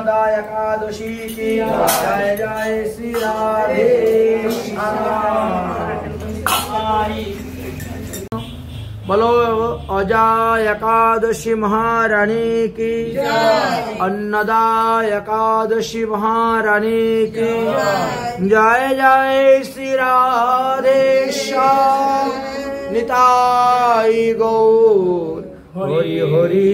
अन्नदा एकादशी की जय जय श्री राधे बोलो अजा एकादशी महारानी की अन्नदा एकादशी महारानी की जय जय श्री राधे श्याम निताई गौर हरि हरि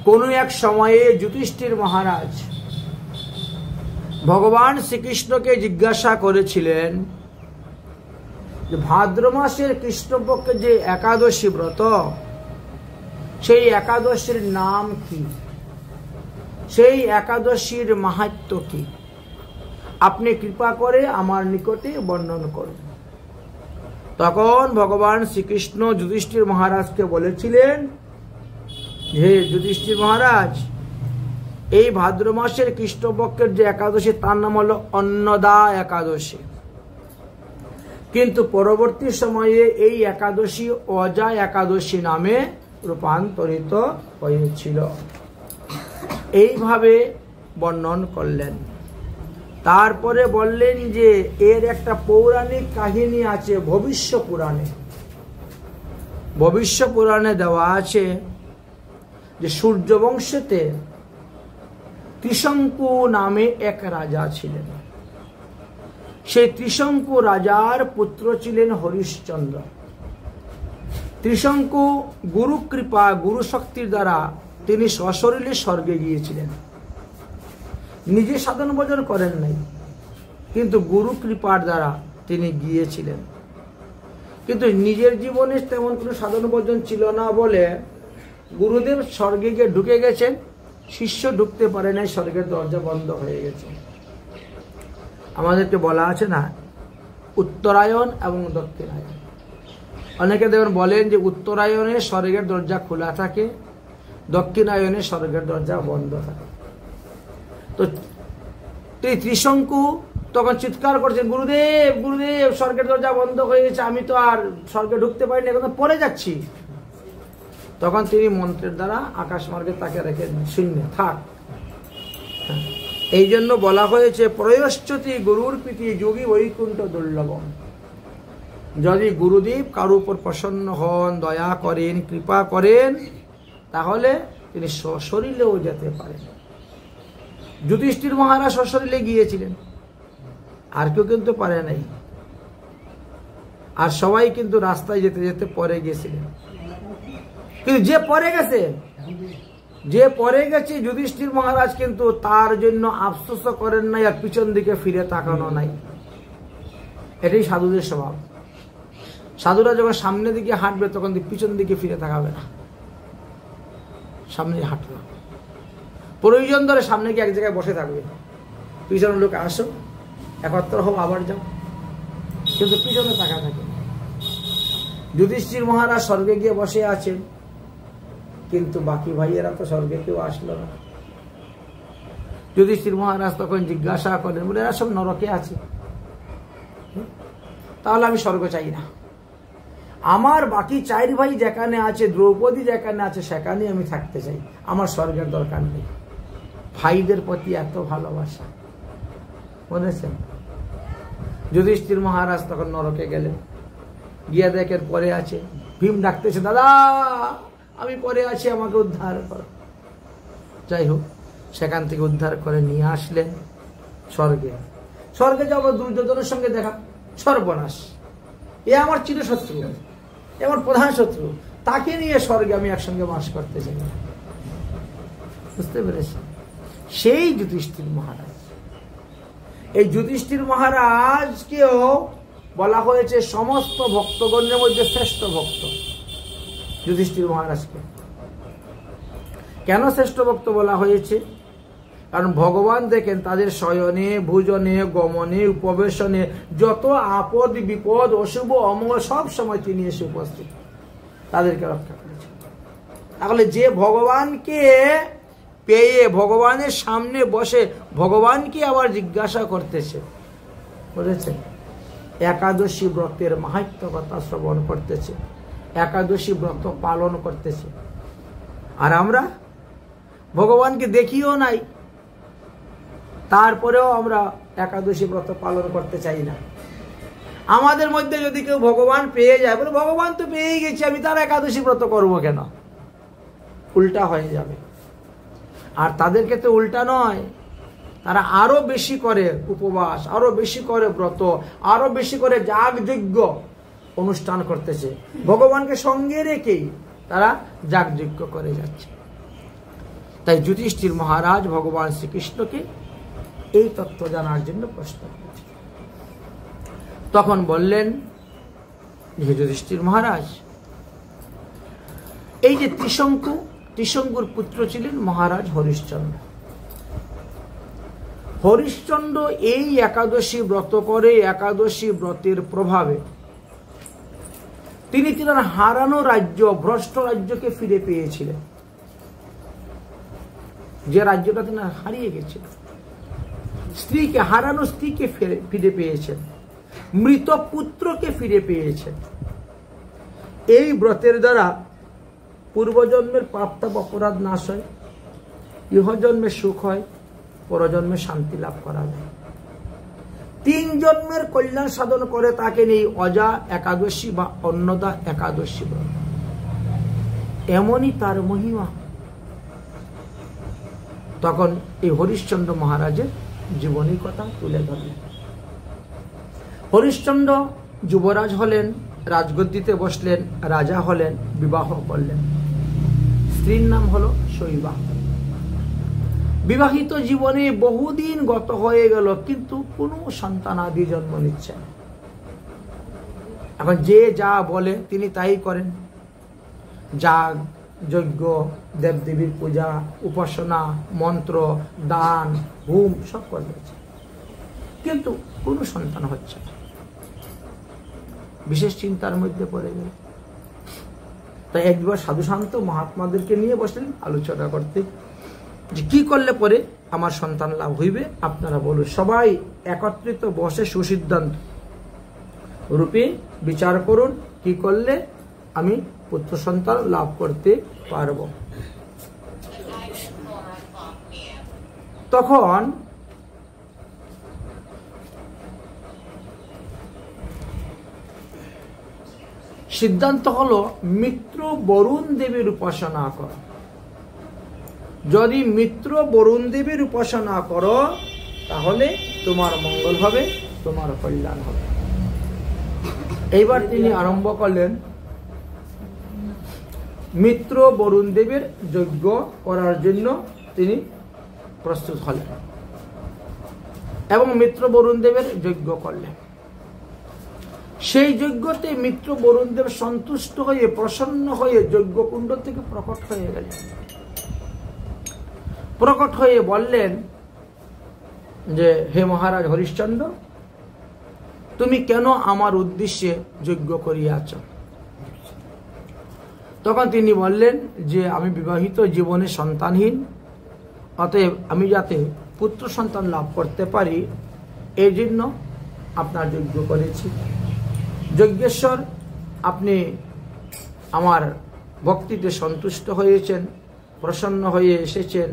কোনো এক সময়ে যুধিষ্ঠির মহারাজ ভগবান শ্রীকৃষ্ণকে জিজ্ঞাসা করেছিলেন যে ভাদ্র মাসের কৃষ্ণপক্ষে যে একাদশী ব্রত সেই একাদশীর নাম কি, সেই একাদশীর মাহাত্ম্য কি, আপনি কৃপা করে আমার নিকটে বর্ণন করুন। তখন ভগবান শ্রীকৃষ্ণ যুধিষ্ঠির মহারাজকে বলেছিলেন, হে যুধিষ্ঠির মহারাজ, এই ভাদ্র মাসের কৃষ্ণপক্ষের যে একাদশী তার নাম হলো অন্নদা একাদশী, কিন্তু পরবর্তী সময়ে এই একাদশী অজা একাদশী নামে রূপান্তরিত হয়েছিল। এইভাবে বর্ণন করলেন। তারপরে বললেন যে এর একটা পৌরাণিক কাহিনী আছে ভবিষ্য পুরাণে। ভবিষ্য পুরাণে দেওয়া আছে যে সূর্যবংশেতে ত্রিশঙ্কু নামে এক রাজা ছিলেন। সেই ত্রিশঙ্কু রাজার পুত্র ছিলেন হরিশ্চন্দ্র। ত্রিশঙ্কু গুরু কৃপা গুরু শক্তির দ্বারা তিনি সশরীরে স্বর্গে গিয়েছিলেন। নিজে সাধন ভজন করেন নাই, কিন্তু গুরু কৃপার দ্বারা তিনি গিয়েছিলেন। কিন্তু নিজের জীবনে তেমন কোনো সাধন ভজন ছিল না বলে গুরুদেব স্বর্গে গিয়ে ঢুকে গেছেন, শিষ্য ঢুকতে পারে নাই, স্বর্গের দরজা বন্ধ হয়ে গেছে। আমাদেরকে বলা আছে না উত্তরায়ণ এবং দক্ষিণায়ন। অনেকে দেখবেন বলেন যে উত্তরায়ণে স্বর্গের দরজা খোলা থাকে, দক্ষিণায়নে স্বর্গের দরজা বন্ধ থাকে। তো ত্রিশঙ্কু তখন চিৎকার করছেন, গুরুদেব গুরুদেব স্বর্গের দরজা বন্ধ হয়ে গেছে, আমি তো আর স্বর্গে ঢুকতে পারিনি, এখন পড়ে যাচ্ছি। তখন তিনি মন্ত্রের দ্বারা আকাশ মার্গে তাকে রেখে শূন্য থাক। এই জন্য বলা হয়েছে প্রয়শ্চতি গুরুর প্রীতি যোগী বৈকুণ্ঠ দুর্লভম। যদি গুরুদেব কারো উপর প্রসন্ন হন, দয়া করেন, কৃপা করেন, তাহলে তিনি সশরীরেও যেতে পারেন। যুধিষ্ঠির মহারাজ সশরীরে গিয়েছিলেন, আর কেউ কিন্তু পারে নাই। আর সবাই কিন্তু রাস্তায় যেতে যেতে পরে গেছিলেন। কিন্তু যে পরে গেছে যুধিষ্ঠির মহারাজ কিন্তু তার জন্য আফসোস করেন নাই, আর পিছন দিকে ফিরে তাকানো নাই। এটাই সাধুদের স্বভাব। সাধুরা যখন সামনের দিকে হাঁটবে তখন পিছন দিকে ফিরে তাকাবে না, সামনে হাঁটবে। প্রয়োজন ধরে সামনে গিয়ে এক জায়গায় বসে থাকবে, পিছনের লোক আসো, একত্র হোক, আবার যাও, কিন্তু পিছনে তাকা থাকে। যুধিষ্ঠির মহারাজ স্বর্গে গিয়ে বসে আছেন, কিন্তু বাকি ভাইয়েরা তো স্বর্গে কেউ আসলো না। যুধিষ্ঠির মহারাজ তখন জিজ্ঞাসা করেন, বলে এরা সব নরকে আছে, তাহলে আমি স্বর্গ চাই না। আমার বাকি চার ভাই যেখানে আছে, দ্রৌপদী যেখানে আছে, সেখানে আমি থাকতে চাই, আমার স্বর্গের দরকার নেই। ভাইদের প্রতি এত ভালোবাসা, বুঝেছেন? যুধিষ্ঠির মহারাজ তখন নরকে গেলেন, গিয়া দেখেন পরে আছে। ভীম ডাকতেছে, দাদা আমি পরে আছি, আমাকে উদ্ধার করো। যাই হোক, সেখান থেকে উদ্ধার করে নিয়ে আসলেন স্বর্গে। স্বর্গে যাবো, দুর্যোধনের সঙ্গে দেখা, সর্বনাশ, এ আমার চিরশত্রু, এ আমার প্রধান শত্রু, তাকে নিয়ে স্বর্গে আমি একসঙ্গে বাস করতে চাই। বুঝতে পেরেছি? সেই যুধিষ্ঠির মহারাজ, এই যুধিষ্ঠির মহারাজকেও বলা হয়েছে সমস্ত ভক্তগণের মধ্যে শ্রেষ্ঠ ভক্ত। যুধিষ্ঠির মহারাজকে কেন শ্রেষ্ঠ ভক্ত বলা হয়েছে? কারণ ভগবান দেখেন তাদের শয়নে, ভোজনে, গমনে, উপবেশনে, যত আপদ বিপদ, অশুভ অমঙ্গল সব সময় তিনি এসে উপস্থিত, তাদেরকে রক্ষা করেছেন। তাহলে যে ভগবানকে পেয়ে ভগবানের সামনে বসে ভগবানকে আবার জিজ্ঞাসা করতেছে, বুঝেছেন, একাদশী ব্রতের মাহাত্ম্য কথা শ্রবণ করতেছে, একাদশী ব্রত পালন করতেছে, আর আমরা ভগবানকে দেখিও নাই, তারপরেও আমরা একাদশী ব্রত পালন করতে চাই না। আমাদের মধ্যে যদি কেউ ভগবান পেয়ে যায়, বলে ভগবান তো পেয়েই গেছে, আমি তার একাদশী ব্রত করবো কেন? উল্টা হয়ে যাবে। আর তাদের ক্ষেত্রে উল্টা নয়, তারা আরো বেশি করে উপবাস, আরো বেশি করে ব্রত, আরো বেশি করে যাগযজ্ঞ অনুষ্ঠান করতেছে, ভগবানকে সঙ্গে রেখেই তারা যাগযজ্ঞ করে যাচ্ছে। তাই যুধিষ্ঠির মহারাজ ভগবান শ্রীকৃষ্ণকে এই তত্ত্ব জানার জন্য প্রশ্ন করেছেন। তখন বললেন, হে যুধিষ্ঠির মহারাজ, এই যে ত্রিশঙ্কুর পুত্র ছিলেন মহারাজ হরিশ্চন্দ্র। হরিশ্চন্দ্র এই একাদশী ব্রত করে, একাদশী ব্রতের প্রভাবে তিনি তিনার হারানো রাজ্য, ভ্রষ্ট রাজ্যকে ফিরে পেয়েছিলেন, যে রাজ্যটা তিনি হারিয়ে গেছিলেন। স্ত্রীকে, হারানো স্ত্রীকে ফিরে পেয়েছেন, মৃত পুত্রকে ফিরে পেয়েছেন। এই ব্রতের দ্বারা পূর্বজন্মের প্রাপ্ত অপরাধ নাশ হয়, ইহজন্মে সুখ হয়, পরজন্মে শান্তি লাভ করা যায়। 3 জন্মের কল্যাণ সাধন করে তাকে নেই অজা একাদশী বা অন্নদা একাদশী ব্রত। এমনই তার মহিমা। তখন এই হরিশ্চন্দ্র মহারাজের জীবনী কথা তুলে ধরলেন। হরিশ্চন্দ্র যুবরাজ হলেন, রাজগদ্দিতে বসলেন, রাজা হলেন, বিবাহ করলেন। স্ত্রীর নাম হলো শৈবা। বিবাহিত জীবনে বহুদিন গত হয়ে গেল, কিন্তু কোনো সন্তানাদি জন্ম নিচ্ছে না। এখন যে যা বলে তিনি তাই করেন, যাগ যজ্ঞ, দেবদেবীর পূজা, উপাসনা, মন্ত্র, দান, হোম সব করছে, কিন্তু কোনো সন্তান হচ্ছে না। বিশেষ চিন্তার মধ্যে পড়ে গেল। তাই একবার সাধুশান্ত মহাত্মাদেরকে নিয়ে বসলেন আলোচনা করতে, যে কি করলে পরে আমার সন্তান লাভ হইবে, আপনারা বলুন। সবাই একত্রিত বসে সুসিদ্ধান্ত রূপে বিচার করুন, কি করলে আমি পুত্র সন্তান লাভ করতে পারব। তখন সিদ্ধান্ত হলো মিত্র বরুণ দেবীর উপাসনা করা। যদি মিত্র বরুণ দেবীর উপাসনা করো তাহলে তোমার মঙ্গল হবে, তোমার কল্যাণ হবে। এইবার তিনি আরম্ভ করলেন মিত্র বরুণ দেবীর যজ্ঞ করার জন্য তিনি প্রস্তুত হলেন এবং মিত্র বরুণ দেবের যজ্ঞ করলেন। সেই যজ্ঞতে মিত্র বরুণ দেব সন্তুষ্ট হয়ে, প্রসন্ন হয়ে যজ্ঞকুণ্ড থেকে প্রকট হয়ে গেলেন। প্রকট হয়ে বললেন যে, হে মহারাজ হরিশ্চন্দ্র, তুমি কেন আমার উদ্দেশ্যে যজ্ঞ করিয়াছ? তখন তিনি বললেন যে, আমি বিবাহিত জীবনে সন্তানহীন, অতএব আমি যাতে পুত্র সন্তান লাভ করতে পারি এই জন্য আপনার যজ্ঞ করেছি। যজ্ঞেশ্বর, আপনি আমার ভক্তিতে সন্তুষ্ট হয়েছেন, প্রসন্ন হয়ে এসেছেন,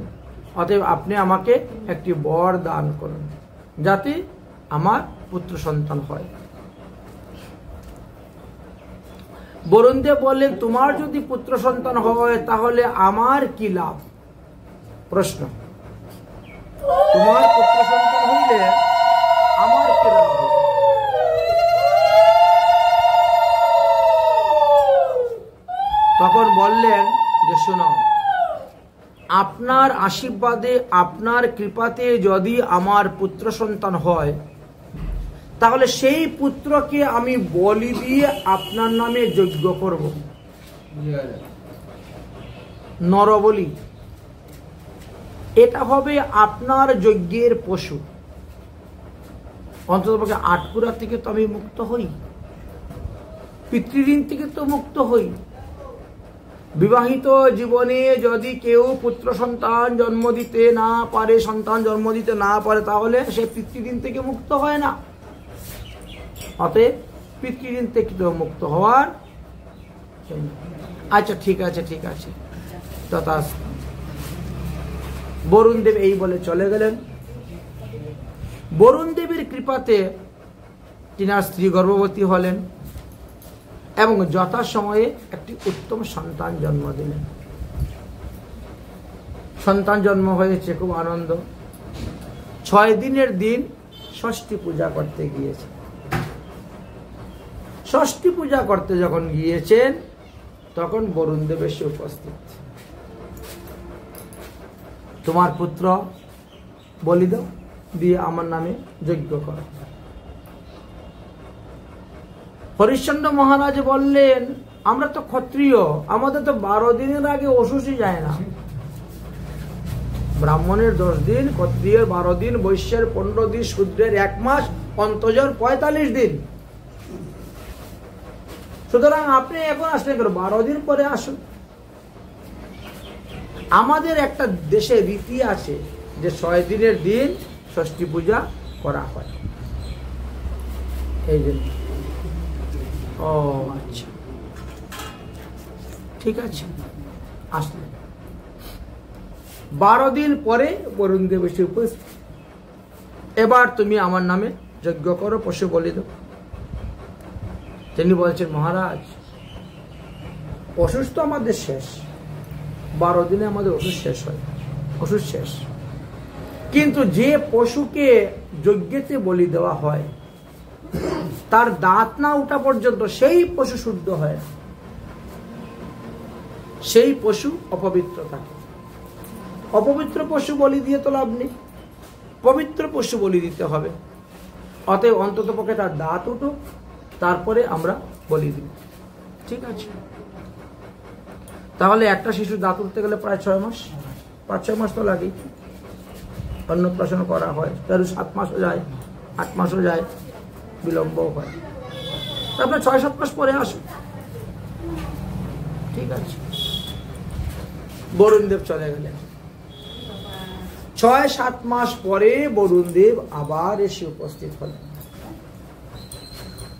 অতএব আপনি আমাকে একটি বর দান করুন যাতে আমার পুত্র সন্তান হয়। বরুণ দেব বললেন, তোমার যদি পুত্র সন্তান হয় তাহলে আমার কি লাভ? প্রশ্ন, তোমার পুত্র সন্তান হইলে আমার কি লাভ হবে? তখন বললেন যে, শোনো, আপনার আশীর্বাদে, আপনার কৃপাতে যদি আমার পুত্র সন্তান হয় তাহলে সেই পুত্রকে আমি বলি দিয়ে আপনার নামে যজ্ঞ করব, নরবলি। এটা হবে আপনার যজ্ঞের পশু। অন্ততপক্ষে আটকুরা থেকে তো আমি মুক্ত হই, পিতৃঋণ থেকে তো মুক্ত হই। বিবাহিত জীবনে যদি কেউ পুত্র সন্তান জন্ম দিতে না পারে, সন্তান জন্ম দিতে না পারে, তাহলে সে পিতৃঋণ থেকে মুক্ত হয় না। অতএব পিতৃঋণ থেকে মুক্ত হওয়ার আচ্ছা ঠিক আছে ঠিক আছে। তথাস্তু। বরুণ দেব এই বলে চলে গেলেন। বরুণ দেবীর কৃপাতে তিনার স্ত্রী গর্ভবতী হলেন এবং যথাসময়ে একটি উত্তম সন্তান জন্ম দিলেন। সন্তান জন্ম হয়েছে, খুব আনন্দ। 6 দিনের দিন ষষ্ঠী পূজা করতে গিয়েছে। ষষ্ঠী পূজা করতে যখন গিয়েছেন তখন বরুণ দেব এসে উপস্থিত। তোমার পুত্র বলি দাও, দিয়ে আমার নামে যজ্ঞ করো। হরিশ্চন্দ্র মহারাজ বললেন, আমরা তো ক্ষত্রিয়, আমাদের তো 12 দিনের আগে অসুষই যায় না। ব্রাহ্মণের 10 দিন, ক্ষত্রিয়ের 12 দিন, বৈশ্যের 15 দিন, শূদ্রের 1 মাস, অন্তজর 45 দিন। সুতরাং আপনি এখন আসলে 12 দিন পরে আসুন। আমাদের একটা দেশে রীতি আছে যে 6 দিনের দিন ষষ্ঠী পূজা করা হয়। এই জন্য। ও আচ্ছা, ঠিক আছে, আসলেন। 12 দিন পরে বরুণ দেব এসে উপস্থিত। এবার তুমি আমার নামে যজ্ঞ করো, পশু বলি দাও। তিনি বলছেন, মহারাজ অসুস্থ আমাদের শেষ, 12 দিনে আমাদের ওষুধ শেষ হয়, ওষুধ শেষ। কিন্তু যে পশুকে যজ্ঞেতে বলি দেওয়া হয় তার দাঁত না ওঠা পর্যন্ত সেই পশু শুদ্ধ হয়, সেই পশু অপবিত্র থাকে। অপবিত্র পশু বলি দিয়ে তো লাভ নেই, পবিত্র পশু বলি দিতে হবে। অতএব অন্তত পক্ষে তার দাঁত উঠুক, তারপরে আমরা বলি দিব। ঠিক আছে। তাহলে একটা শিশুর দাঁত উঠতে গেলে প্রায় 6 মাস, 5-6 মাস তো লাগে। অন্নপ্রাশন করা হয়, তার 7 মাসও যায়, 8 মাসও যায়, বিলম্বও হয়। তারপরে 6-7 মাস পরে আসুন। ঠিক আছে। বরুণ দেব চলে গেলেন। 6-7 মাস পরে বরুণ দেব আবার এসে উপস্থিত হলেন।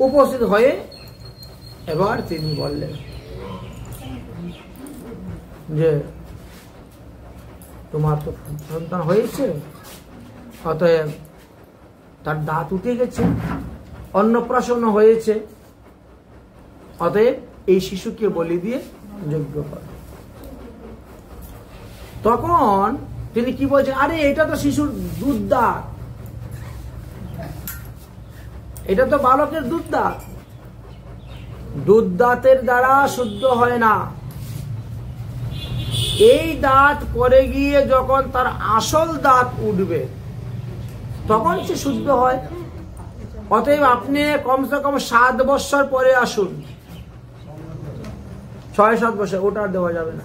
উপস্থিত হয়ে এবার তিনি বললেন যে তোমার তো সন্তান হয়েছে, অতএব তার দাঁত উঠে গেছে, অন্নপ্রাশন হয়েছে, অতএব এই শিশুকে বলি দিয়ে যজ্ঞ কর। তখন তিনি কি বলছেন, আরে এটা তো শিশুর দুধ দাঁত, এটা তো বালকের দুধ দাঁত, দুধ দাঁতের দ্বারা শুদ্ধ হয় না। এই দাঁত পরে গিয়ে যখন তার আসল দাঁত উঠবে তখন সে শুদ্ধ হয়। অতএব আপনি কমসে কম 7 বছর পরে আসুন। 6-7 বছর ওটা দেওয়া যাবে না,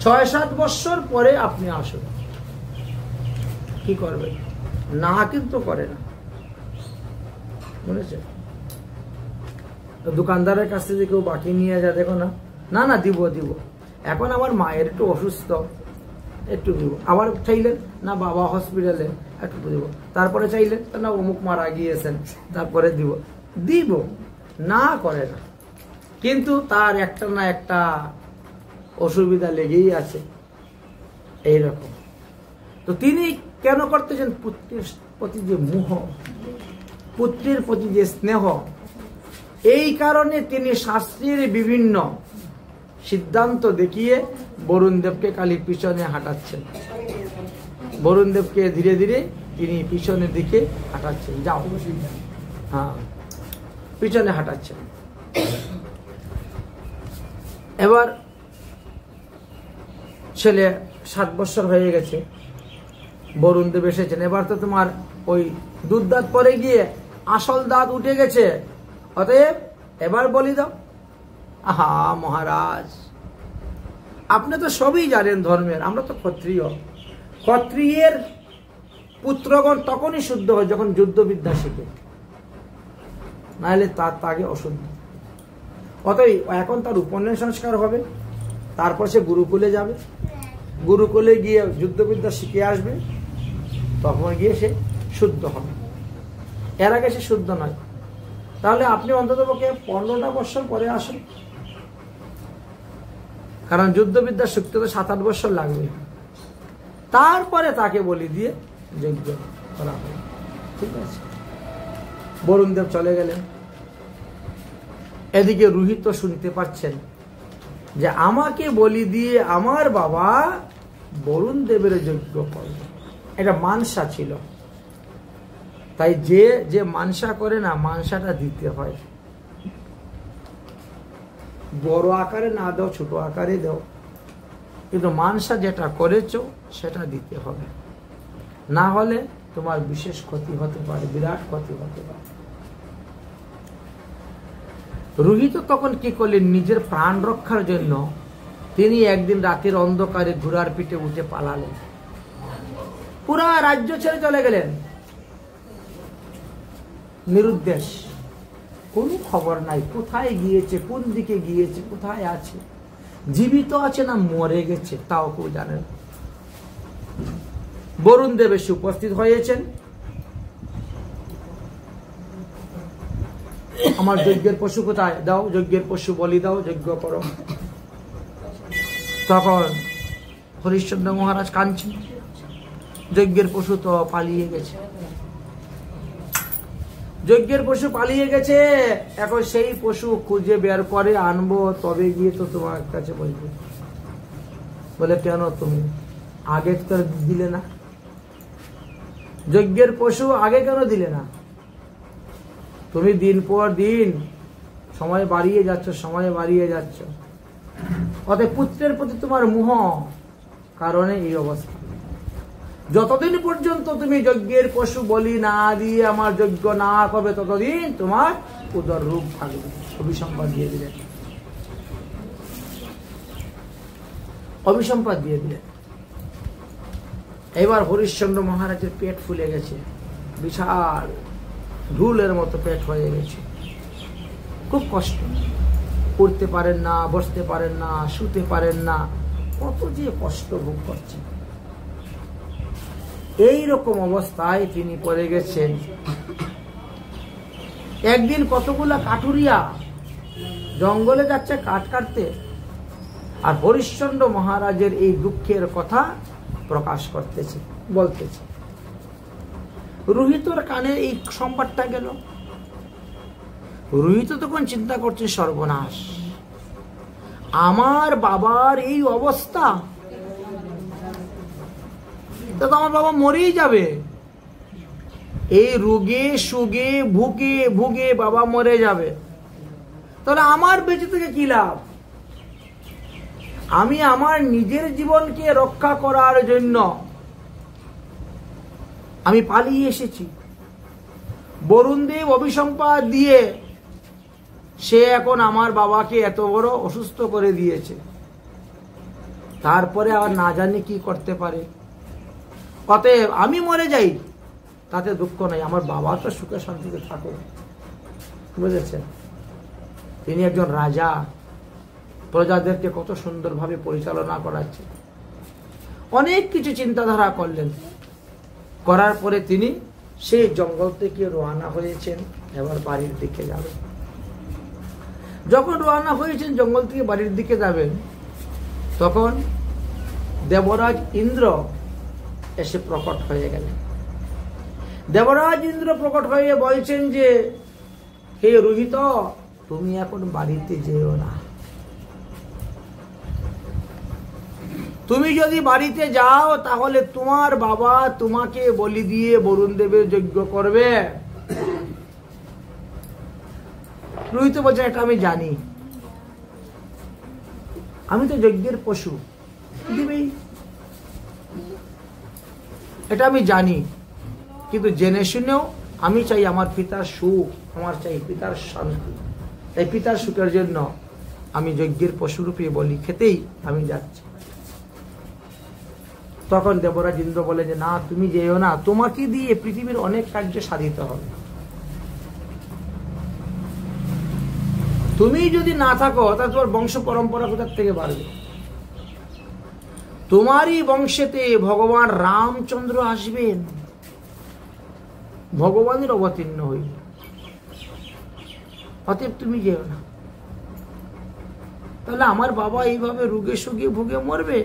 6-7 বছর পরে আপনি আসুন। কি করবে না, কিন্তু করে না, বুঝেছে? দোকানদারের কাছ থেকে কেউ বাকি নিয়ে যায়, দেখো না, না না দিব দিব, এখন আমার মায়ের একটু অসুস্থ, একটু দিব। আবার চাইলেন না বাবা হসপিটালে, একটু দিব। তারপরে চাইলেন না অমুক মারা গিয়েছেন, তারপরে দিব, দিব না, করে না। কিন্তু তার একটা না একটা অসুবিধা লেগেই আছে, এইরকম। তো তিনি কেন করতেছেন? পুত্রের প্রতি যে মোহ, পুত্রের প্রতি যে স্নেহ, এই কারণে তিনি শাস্ত্রের বিভিন্ন সিদ্ধান্ত দেখিয়ে বরুণ দেবকে খালি পিছনে হাঁটাচ্ছেন। বরুণ দেবকে ধীরে ধীরে তিনি পিছনের দিকে হাঁটাচ্ছেন, যাও, হ্যাঁ, পিছনে হাঁটাচ্ছেন। এবার ছেলে 7 বছর হয়ে গেছে, বরুণ দেব এসেছেন। এবার তো তোমার ওই দুধ দাঁত পরে গিয়ে আসল দাঁত উঠে গেছে, অতএব এবার বলি দাও। আহা মহারাজ, আপনি তো সবই জানেন ধর্মের, আমরা তো ক্ষত্রিয়। ক্ষত্রিয়ের পুত্রগণ তখনই শুদ্ধ হয় যখন যুদ্ধবিদ্যা শিখে, নাহলে তার আগে অশুদ্ধ। অতএব এখন তার উপনয়ন সংস্কার হবে, তারপর সে গুরুকুলে যাবে, গুরুকুলে গিয়ে যুদ্ধবিদ্যা শিখে আসবে, তখন গিয়ে সে শুদ্ধ হবে। এর আগে সে শুদ্ধ নয়। তাহলে আপনি অন্তত পক্ষে 15টা বছর পরে আসুন। কারণ যুদ্ধবিদ্যা শিখতে তো 7-8 বছর লাগবে। তারপরে তাকে বলি দিয়ে যজ্ঞ করা হয়। ঠিক আছে, বরুণ দেব চলে গেলেন। এদিকে রোহিত শুনতে পাচ্ছেন যে আমাকে বলি দিয়ে আমার বাবা বরুণ দেবের যজ্ঞ করবে, এটা মানসা ছিল। তাই যে মানসা করে না, মানসাটা দিতে হয়। বড় আকারে না দাও, ছোট আকারে দাও, কিন্তু মানসা যেটা করেছো সেটা দিতে হবে, না হলে তোমার বিশেষ ক্ষতি হতে পারে, বিরাট ক্ষতি হতে পারে। রোহিত তখন কি করলেন, নিজের প্রাণ রক্ষার জন্য তিনি একদিন রাতের অন্ধকারে ঘোড়ার পিঠে উঠে পালালেন, পুরা রাজ্য ছেড়ে চলে গেলেন নিরুদ্দেশ। কোনো খবর নাই, কোথায় গিয়েছে, কোন দিকে গিয়েছে, কোথায় আছে, জীবিত আছে না মরে গেছে, তাও কেউ জানে না। বরুণ দেব এসে উপস্থিত হয়েছেন। আমার যজ্ঞের পশু কোথায়, দাও যজ্ঞের পশু বলি দাও, যজ্ঞ করো। তখন হরিশ্চন্দ্র মহারাজ কাঁদছেন, যজ্ঞের পশু তো পালিয়ে গেছে, যজ্ঞের পশু পালিয়ে গেছে। এখন সেই পশু খুঁজে বের করে আনবো, তবে গিয়ে তো তোমার কাছে বলবো। বলে কেন তুমি আগে তো দিলে না, যজ্ঞের পশু আগে কেন দিলে না? তুমি দিন পর দিন সময় বাড়িয়ে যাচ্ছ, সময় বাড়িয়ে যাচ্ছ, অতএব পুত্রের প্রতি তোমার মোহ কারণে এই অবস্থা। যতদিন পর্যন্ত তুমি যজ্ঞের পশু বলি না দিয়ে আমার যজ্ঞ না করবে, ততদিন তোমার উদর রূপ থাকবে। অভিসম্পাদ দিয়ে দিলেন, অভিসম্পাদ দিয়ে দিলেন। এবার হরিশ্চন্দ্র মহারাজের পেট ফুলে গেছে, বিশাল ঢুলের মতো পেট হয়ে গেছে, খুব কষ্ট, উঠতে পারেন না, বসতে পারেন না, শুতে পারেন না, কত যে কষ্ট ভোগ করছেন। এই রকম অবস্থায় তিনি পড়ে গেছেন। একদিন কতগুলা কাঠুরিয়া জঙ্গলে যাচ্ছে কাঠ কাটতে, আর হরিশ্চন্দ্র মহারাজের এই দুঃখের কথা প্রকাশ করতেছে, বলতেছে। রোহিতর কানে এই সংবাদটা গেল। রোহিত তখন চিন্তা করছে, সর্বনাশ, আমার বাবার এই অবস্থা, তো আমার বাবা মরেই যাবে। এই রোগে সুগে ভুগে ভুগে বাবা মরে যাবে, তাহলে আমার বেঁচে থেকে কি লাভ? আমি আমার নিজের জীবনকে রক্ষা করার জন্য আমি পালিয়ে এসেছি। বরুণ দেব অভিসম্পাদ দিয়ে সে এখন আমার বাবাকে এত বড় অসুস্থ করে দিয়েছে, তারপরে আর না জানি কি করতে পারে। অতএব আমি মরে যাই, তাতে দুঃখ নাই, আমার বাবা তো সুখে শান্তিতে থাকুক। বুঝেছেন? তিনি একজন রাজা, প্রজাদেরকে কত সুন্দরভাবে পরিচালনা করাচ্ছে। অনেক কিছু চিন্তাধারা করলেন, করার পরে তিনি সেই জঙ্গল থেকে রওনা হয়েছেন, এবার বাড়ির দিকে যাবেন। যখন রওনা হয়েছেন জঙ্গল থেকে বাড়ির দিকে যাবেন, তখন দেবরাজ ইন্দ্র এসে প্রকট হয়ে গেলেন। দেবরাজ ইন্দ্র প্রকট হয়ে বলছেন যে, হে রোহিত, তুমি এখন বাড়িতে যেও না। তুমি যদি বাড়িতে যাও তাহলে তোমার বাবা তোমাকে বলি দিয়ে বরুণ দেবের যজ্ঞ করবে। রোহিত বলছে, এটা আমি জানি, আমি তো যজ্ঞের পশু, দিবেই, এটা আমি জানি, কিন্তু জেনে শুনেও আমি চাই আমার পিতার সুখ, আমার চাই পিতার শান্তি। তাই পিতার সুখের জন্য আমি যজ্ঞের পশুরূপে বলি খেতেই আমি যাচ্ছি। তখন দেবরাজ ইন্দ্র বলে যে, না, তুমি যেও না, তোমাকে দিয়ে পৃথিবীর অনেক কার্য সাধিত হবে। তুমি যদি না থাকো তাহলে তোমার বংশ পরম্পরা কোথার থেকে বাড়বে? তোমারই বংশেতে ভগবান রামচন্দ্র আসবেন, ভগবানের অবতীর্ণ হইবে, অতএব তুমি যেও না। তাহলে আমার বাবা এইভাবে রোগে সুগে ভুগে মরবে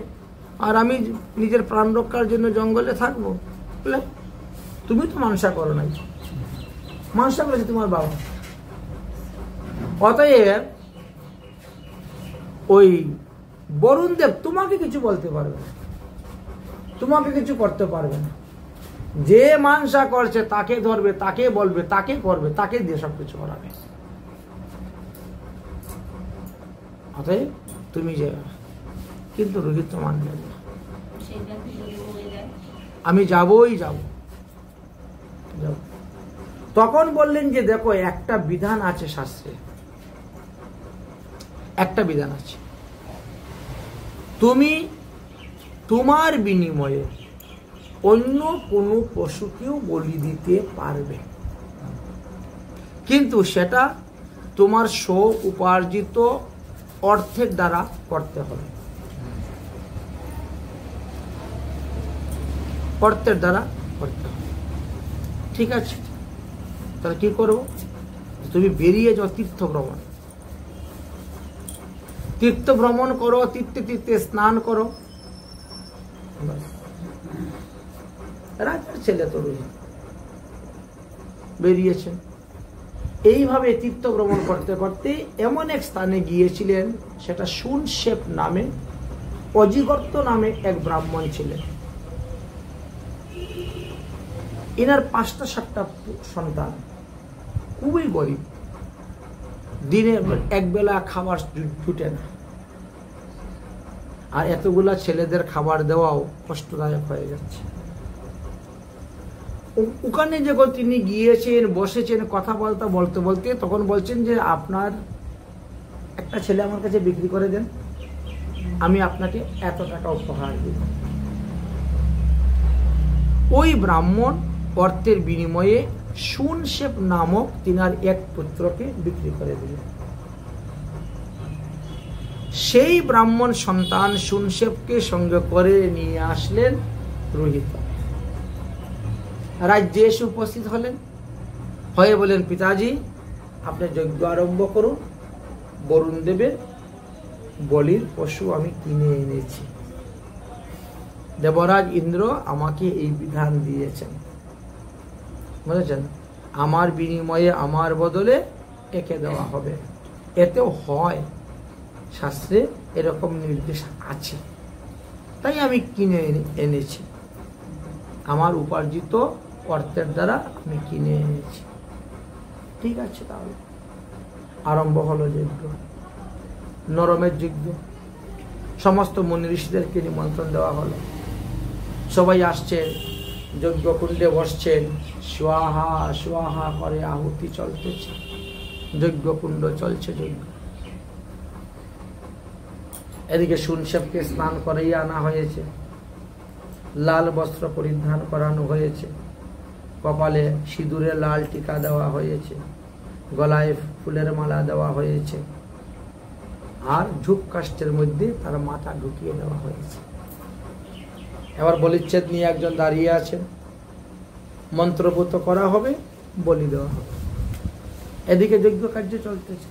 আর আমি নিজের প্রাণ রক্ষার জন্য জঙ্গলে থাকবো? বলে তুমি তো মানসা করো নাই, মানসা করেছে তোমার বাবা। অতএব ওই বরুণ দেব তোমাকে কিছু বলতে পারবে না, তোমাকে কিছু করতে পারবে না। যে মানসা করছে তাকে ধরবে, তাকে বলবে, তাকে করবে, তাকে দিয়ে সবকিছু করাবে। অতএব তুমি যাবে না। কিন্তু রোহিত তো মানলেন না, আমি যাবই যাব। তখন বললেন যে দেখো একটা বিধান আছে শাস্ত্রে, একটা বিধান আছে, তুমি তোমার বিনিময়ে অন্য কোনো পশুকেও বলি দিতে পারবে, কিন্তু সেটা তোমার স্ব উপার্জিত অর্থের দ্বারা করতে হবে, অর্থের দ্বারা করতে হবে। ঠিক আছে, তাহলে কি করবো? তুমি বেরিয়ে যাও তীর্থ ভ্রমণ, তীর্থ ভ্রমণ করো, তীর্থে তীর্থে স্নান করো। রাজার ছেলে তো বেরিয়েছেন। এইভাবে তীর্থ ভ্রমণ করতে করতে এমন এক স্থানে গিয়েছিলেন, সেটা শুনশেপ নামে, অজিগর্ত নামে এক ব্রাহ্মণ ছিলেন। এনার 5টা-7টা সন্তান, খুবই গরিব, দিনে একবেলা খাবার জুটে না, আর এতগুলা ছেলেদের খাবার দেওয়াও কষ্টদায়ক হয়ে যাচ্ছে। ওখানে যখন তিনি গিয়েছেন, বসেছেন, কথা বলতে বলতে তখন বলছেন যে আপনার একটা ছেলে আমার কাছে বিক্রি করে দেন, আমি আপনাকে এত টাকা উপহার দিব। ওই ব্রাহ্মণ অর্থের বিনিময়ে শুনশেপ নামক তিনার এক পুত্রকে বিক্রি করে দিলেন। সেই ব্রাহ্মণ সন্তান শুনশেপকে সঙ্গে করে নিয়ে আসলেন রোহিত। রাজ্যে এসে উপস্থিত হলেন, হয়ে বলেন পিতাজি আপনি যজ্ঞ আরম্ভ করুন, বরুণ দেবের বলির পশু আমি কিনে এনেছি। দেবরাজ ইন্দ্র আমাকে এই বিধান দিয়েছেন, বুঝেছেন? আমার বিনিময়ে আমার বদলে একে দেওয়া হবে। এতেও হয়, শাস্ত্রে এরকম নির্দেশ আছে, তাই আমি কিনে এনেছি, আমার উপার্জিত অর্থের দ্বারা আমি কিনে এনেছি। ঠিক আছে, তাহলে আরম্ভ হলো যজ্ঞ, নরমের যজ্ঞ। সমস্ত মুনি ঋষিদেরকে নিমন্ত্রণ দেওয়া হলো, সবাই আসছেন, যজ্ঞকুণ্ডে বসছেন, স্বাহা স্বাহা করে আহুতি চলতেছে, যজ্ঞকুণ্ড চলছে যজ্ঞ। এদিকে শুনশেপকে স্নান করাইয়া আনা হয়েছে, লাল বস্ত্র পরিধান করানো হয়েছে, কপালে সিঁদুরে লাল টিকা দেওয়া হয়েছে, গলায় ফুলের মালা দেওয়া হয়েছে, আর ঝুপ কাষ্ঠের মধ্যে তার মাথা ঢুকিয়ে দেওয়া হয়েছে। এবার বলিচ্ছেদ নিয়ে একজন দাঁড়িয়ে আছেন, মন্ত্রপুত করা হবে, বলি দেওয়া হবে। এদিকে যজ্ঞ কার্য চলতেছে,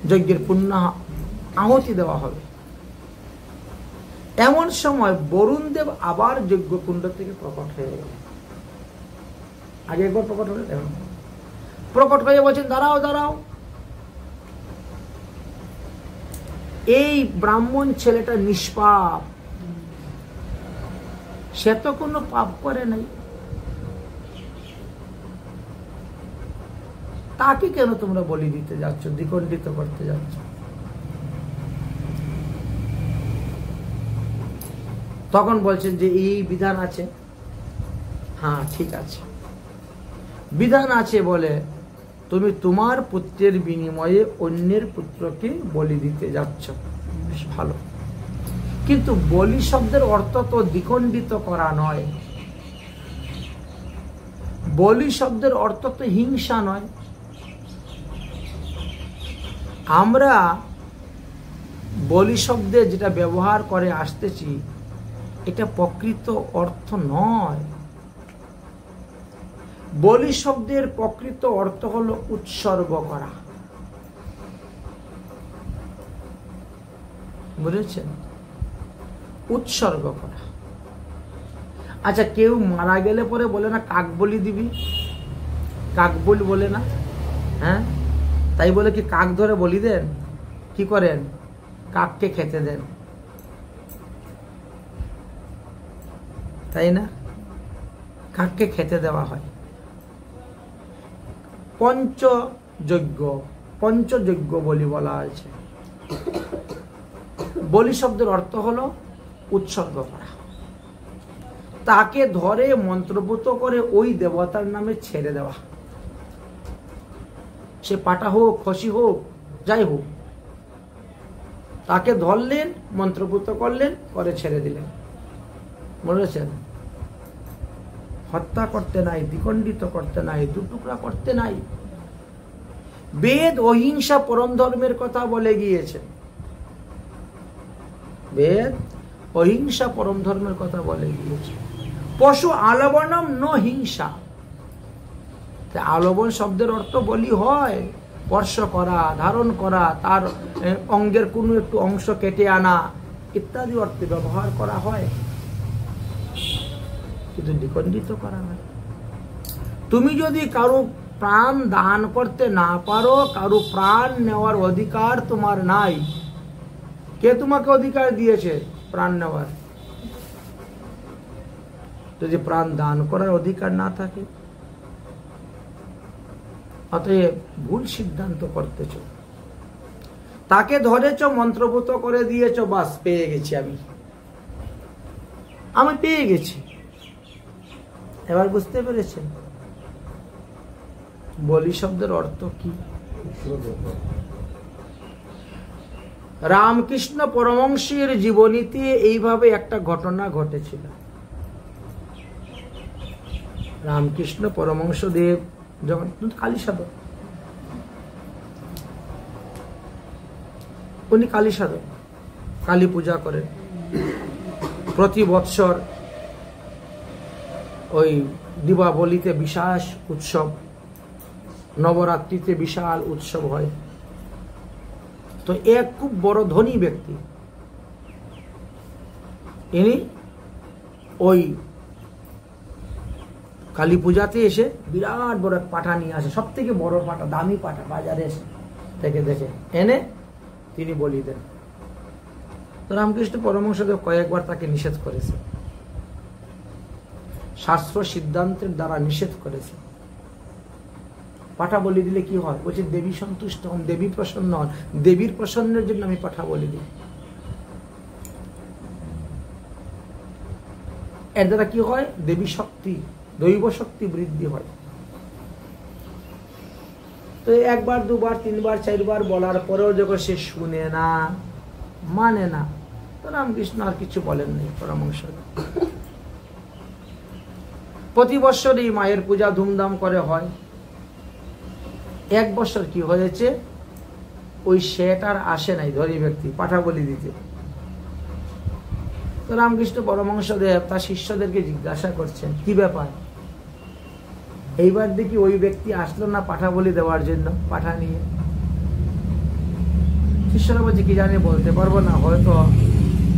যজ্ঞের পূর্ণ আহুতি দেওয়া হবে। এমন সময় বরুণ দেব আবার যজ্ঞকুণ্ড থেকে প্রকট হয়ে গেল। আগে একবার প্রকট হয়ে প্রকট হয়ে বলছেন দাঁড়াও দাঁড়াও, এই ব্রাহ্মণ ছেলেটা নিষ্পাপ, সে তো কোনো পাপ করে নাই, তাকে কেন তোমরা বলি দিতে যাচ্ছ, দ্বিখণ্ডিত করতে যাচ্ছ? তখন বলছেন যে এই বিধান আছে। হ্যাঁ ঠিক আছে, বিধান আছে বলে তুমি তোমার পুত্রের বিনিময়ে অন্যের পুত্রকে বলি দিতে যাচ্ছ, বেশ ভালো, কিন্তু বলি শব্দের অর্থ তো দ্বিখণ্ডিত করা নয়, বলি শব্দের অর্থ তো হিংসা নয়। আমরা বলি শব্দে যেটা ব্যবহার করে আসতেছি, এটা প্রকৃত অর্থ নয়। বলি শব্দের প্রকৃত অর্থ হলো উৎসর্গ করা। বুঝেছেন? উৎসর্গ করা। আচ্ছা, কেউ মারা গেলে পরে বলে না কাক বলি দিবি, কাক বলি বলে না? হ্যাঁ, তাই বলে কি কাক ধরে বলি দেন? কি করেন? কাককে খেতে দেন, তাই না? কাককে খেতে দেওয়া হয়। পঞ্চযজ্ঞ বলি বলা আছে। বলি শব্দের অর্থ হলো উৎসর্গ করা। তাকে ধরে মন্ত্রপুত করে ওই দেবতার নামে ছেড়ে দেওয়া। সে পাটা হোক, খসি হোক, যাই হোক, তাকে ধরলেন, মন্ত্রপুত করলেন, করে ছেড়ে দিলেন। বুঝেছেন? হত্যা করতে নাই, দ্বিখণ্ডিত করতে নাই, দুটুকরা করতে নাই। বেদ অহিংসা পরম ধর্মের কথা বলে গিয়েছে। বেদ অহিংসা পরম ধর্মের কথা বলে গিয়েছে। পশু আলবনম ন হিংসা। আলবন শব্দের অর্থ বলি হয় স্পর্শ করা, ধারণ করা, তার অঙ্গের কোনো একটু অংশ কেটে আনা ইত্যাদি অর্থে ব্যবহার করা হয়, কিন্তু দ্বিখণ্ডিত করা হয়। তুমি যদি কারো প্রাণ দান করতে না পারো, কারো প্রাণ নেওয়ার অধিকার তোমার নাই। কে তোমাকে অধিকার দিয়েছে প্রাণ নেওয়ার? যদি প্রাণ দান করার অধিকার না থাকে, অতএব ভুল সিদ্ধান্ত করতেছ। তাকে ধরেছ, মন্ত্রপুত করে দিয়েছ, বাস পেয়ে গেছি, আমি পেয়ে গেছি। এবার বুঝতে পেরেছেন বলি শব্দের অর্থ কি? রামকৃষ্ণ পরমহংসের জীবনীতে এইভাবে একটা ঘটনা ঘটেছিল। রামকৃষ্ণ পরমহংস দেব যখন কালী সাধক, উনি কালী সাধক, কালী পূজা করেন। প্রতি বৎসর ওই দীপাবলিতে বিশাল উৎসব, নবরাত্রিতে বিশাল উৎসব হয়। তো এক খুব বড় ধনী ব্যক্তি, ইনি ওই কালী পূজাতে এসে বিরাট বড় পাঠা নিয়ে আসে, সব থেকে বড় পাঠা, দামি পাঠা বাজারে থেকে দেখে এনে তিনি বলি দেন। তো রামকৃষ্ণ পরমহংসদেব কয়েকবার তাকে নিষেধ করেছে, শাস্ত্র সিদ্ধান্তের দ্বারা নিষেধ করেছে। পাঠা বলি দিলে কি হয়? বলছে দেবী সন্তুষ্ট হন, দেবী প্রসন্ন হন, দেবীর প্রসন্নের জন্য আমি পাঠা বলি দিই। এর দ্বারা কি হয়? দেবী শক্তি, দৈব শক্তি বৃদ্ধি হয়। তো একবার, দুবার, তিনবার, চারবার বলার পরেও যখন সে শুনে না, মানে না, তো রামকৃষ্ণ আর কিছু বলেন নাই পরমহংস। প্রতি বছর এই মায়ের পূজা ধুমধাম করে হয়। এক বছর কি হয়েছে, ওই শেঠ আর আসে নাই ধনী ব্যক্তি পাঠা বলি দিতে। তো রামকৃষ্ণ পরমহংসদেব তার শিষ্যদেরকে জিজ্ঞাসা করছেন কি ব্যাপার, এইবার দেখি ওই ব্যক্তি আসলো না পাঠা বলি দেওয়ার জন্য পাঠা নিয়ে। শিষ্যরা বলছে কি জানি, বলতে পারবো না, হয়তো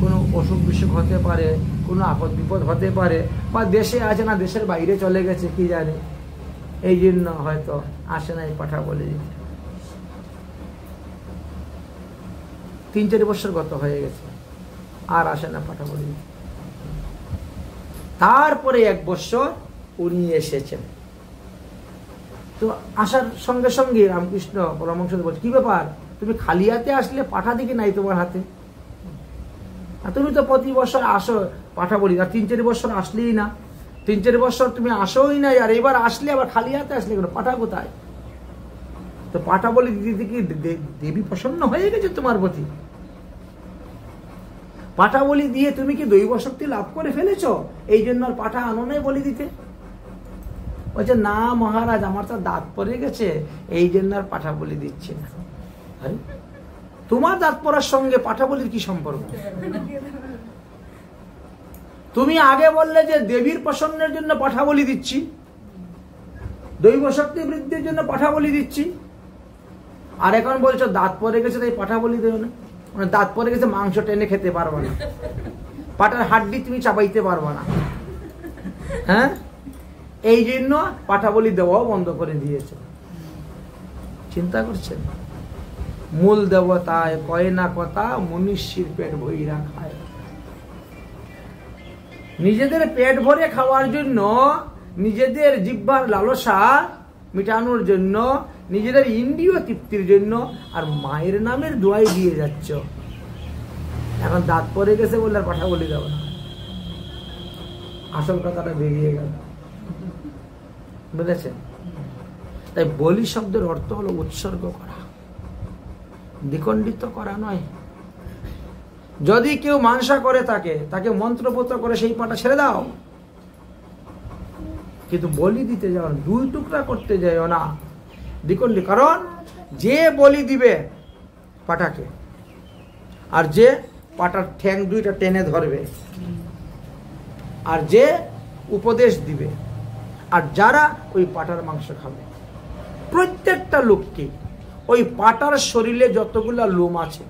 কোনো অসুখ বিসুখ হতে পারে, কোনো আপদ বিপদ হতে পারে, বা দেশে আছে না দেশের বাইরে চলে গেছে, কি জানে, এই জন্য হয়তো আসে না এই পাঠা বলি দিতে। 3-4 বছর গত হয়ে গেছে, আর আসে না পাঠা বলি দিতে। তারপরে 1 বছর উনি এসেছেন। তো আসার সঙ্গে সঙ্গে রামকৃষ্ণ পরমহংসদেব বলছে কি ব্যাপার, তুমি খালি হাতে আসলে, পাঠা দেখি নাই তোমার হাতে, আর তুমি তো প্রতি বছর আসো পাঠা বলি, আর 3-4 বছর আসলেই না, 3-4 বছর তুমি আসোই নাই, আর এবার আসলে আবার খালি হাতে আসলে, পাঠা কোথায়? তো পাঠা বলি দিদি কি দেবী প্রসন্ন হয়ে গেছে তোমার প্রতি? পাঠা বলি দিয়ে তুমি কি দৈব শক্তি লাভ করে ফেলেছ, এই জন্য আর পাঠা আনো নাই বলি দিতে? বলছে না মহারাজ, আমার তো দাঁত পড়ে গেছে, এই জন্য আর পাঠা বলি দিচ্ছে না। আরে তোমার দাঁত পড়ার সঙ্গে পাঠা বলির কি সম্পর্ক? তুমি আগে বললে যে দেবীর প্রসন্নের জন্য পাঠা বলি দিচ্ছি, দৈব শক্তি বৃদ্ধির জন্য পাঠা বলি দিচ্ছি, আর এখন বলছো দাঁত পড়ে গেছে তাই পাঠা বলি দেবে না। মানে দাঁত পড়ে গেছে, মাংস টেনে খেতে পারবে না, পাটার হাড্ডি তুমি চাপাইতে পারবে না। হ্যাঁ, এই জন্য পাঠা বলি দেওয়াও বন্ধ করে দিয়েছে। চিন্তা করছেন? মূল দেবতায় কয় না কথা, মনীষীর পেট ভইরা খায়। নিজেদের পেট ভরে খাওয়ার জন্য, নিজেদের জিহ্বার লালসা মিটানোর জন্য, নিজেদের ইন্দ্রিয় তৃপ্তির জন্য আর মায়ের নামের দোয়াই দিয়ে যাচ্ছ। এখন দাঁত পড়ে গেছে বলে আর পাঠা বলি দেব না, আসল কথাটা বেরিয়ে গেল। বুঝেছেন? তাই বলি শব্দের অর্থ হলো উৎসর্গ করা, দ্বিখণ্ডিত করা নয়। যদি কেউ মানসা করে থাকে, তাকে মন্ত্রপত করে সেই পাটা ছেড়ে দাও, কিন্তু বলি দিতে যাও না, দুই টুকরা করতে যাও না, দ্বিখণ্ডি। কারণ যে বলি দিবে পাটাকে, আর যে পাটার ঠ্যাং দুইটা টেনে ধরবে, আর যে উপদেশ দিবে, আর যারা ওই পাটার মাংস খাবে, প্রত্যেকটা লোককে ওই পাটার শরীরে যতগুলা লোম আছে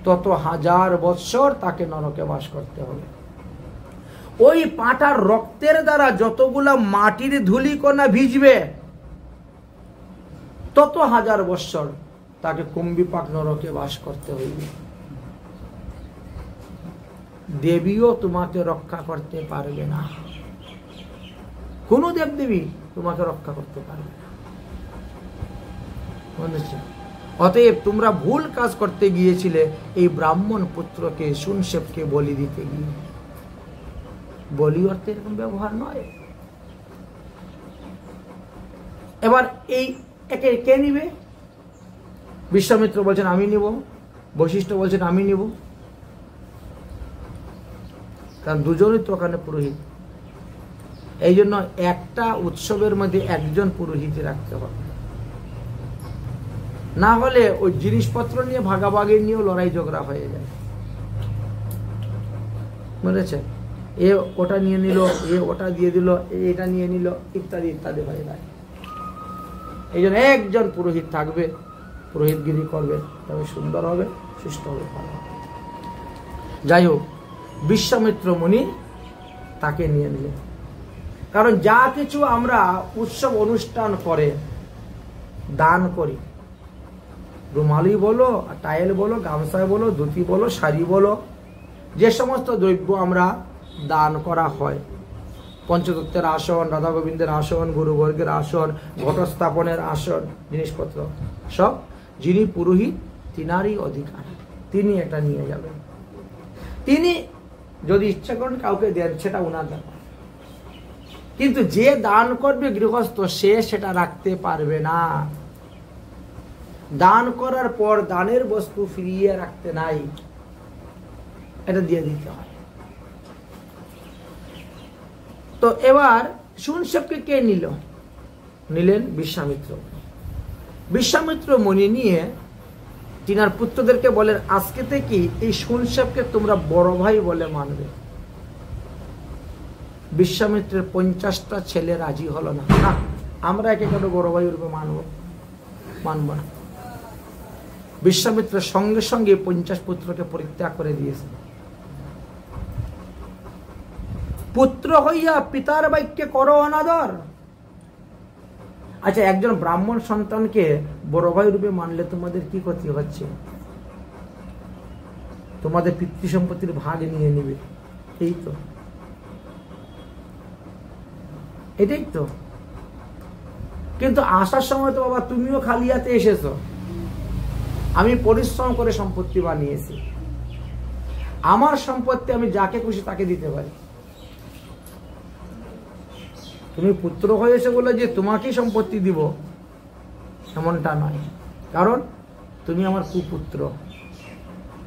তত 1000 বৎসর তাকে নরকে বাস করতে হবে। ওই পাটার রক্তের দ্বারা যতগুলা মাটির ধূলিকণা ভিজবে তত 1000 বৎসর তাকে কুম্ভিপাক নরকে বাস করতে হইবে। দেবীও তোমাকে রক্ষা করতে পারবে না, কোন দেবদেবী তোমাকে রক্ষা করতে পারবে না। অতএব তোমরা ভুল কাজ করতে গিয়েছিলে এই ব্রাহ্মণ পুত্রকে, শুনশেপকে বলি দিতে গিয়ে। বলি অর্থে এরকম ব্যবহার নয়। এবার এই একে কে নিবে? বিশ্বামিত্র বলছেন আমি নিব, বশিষ্ঠ বলছেন আমি নিব, কারণ দুজনই তো ওখানে পুরোহিত। এই জন্য একটা উৎসবের মধ্যে একজন পুরোহিত রাখতে হবে, না হলে ওই জিনিসপত্র নিয়ে ভাগাভাগি নিয়েও লড়াই ঝগড়া হয়ে যায়। বুঝেছে? এ ওটা নিয়ে নিল, এ ওটা দিয়ে দিল, এটা নিয়ে নিল, ইত্যাদি ইত্যাদি হয়ে যায়। এই জন্য একজন পুরোহিত থাকবে, পুরোহিতগিরি করবে, তবে সুন্দর হবে, সুস্থ হবে, ভালো হবে। যাই হোক, বিশ্বামিত্র মুনি তাকে নিয়ে নিলেন। কারণ যা কিছু আমরা উৎসব অনুষ্ঠান করে দান করি, রুমালি বলো, টাইল বলো, গামছা বলো, ধুতি বলো, শাড়ি বলো, যে সমস্ত দ্রব্য আমরা দান করা হয়, পঞ্চতত্ত্বের আসন, রাধা গোবিন্দের আসন, গুরুবর্গের আসন, ঘটস্থাপনের আসন, জিনিসপত্র সব যিনি পুরোহিত তিনারই অধিকার, তিনি এটা নিয়ে যাবেন। তিনি যদি ইচ্ছা করেন কাউকে দেন, সেটা ওনার ব্যাপার, কিন্তু যে দান করবে গৃহস্থ সে সেটা রাখতে পারবে না। দান করার পর দানের বস্তু ফিরিয়ে রাখতে নাই, এটা দিয়ে দিতে হয়। তো এবার শুনশেপকে কে নিল? নিলেন বিশ্বামিত্র। বিশ্বামিত্র মুনি নিয়ে তিনার পুত্রদেরকে বলেন, আজকে থেকে এই শুনশেপকে তোমরা বড় ভাই বলে মানবে। বিশ্বামিত্রের 50টা ছেলে রাজি হলো না, আমরা একে কেন বড় ভাই রূপে মানব না। বিশ্বামিত্রের সঙ্গে সঙ্গে 50 পুত্রকে পরিত্যাগ করে দিয়েছে। পুত্র হইয়া পিতার বাক্যে করো অনাদর। আচ্ছা, একজন ব্রাহ্মণ সন্তানকে বড় ভাই রূপে মানলে তোমাদের কি ক্ষতি হচ্ছে? তোমাদের পিতৃ সম্পত্তির ভাগ নিয়ে নিবে, এই তো, এটাই তো। কিন্তু আসার সময় তো বাবা তুমিও খালি হাতে এসেছো, আমি পরিশ্রম করে সম্পত্তি বানিয়েছি, আমার সম্পত্তি আমি যাকে খুশি তাকে দিতে পারি। তুমি পুত্র হয়েছে বলে যে তোমাকেই সম্পত্তি দিব এমনটা নয়, কারণ তুমি আমার কুপুত্র।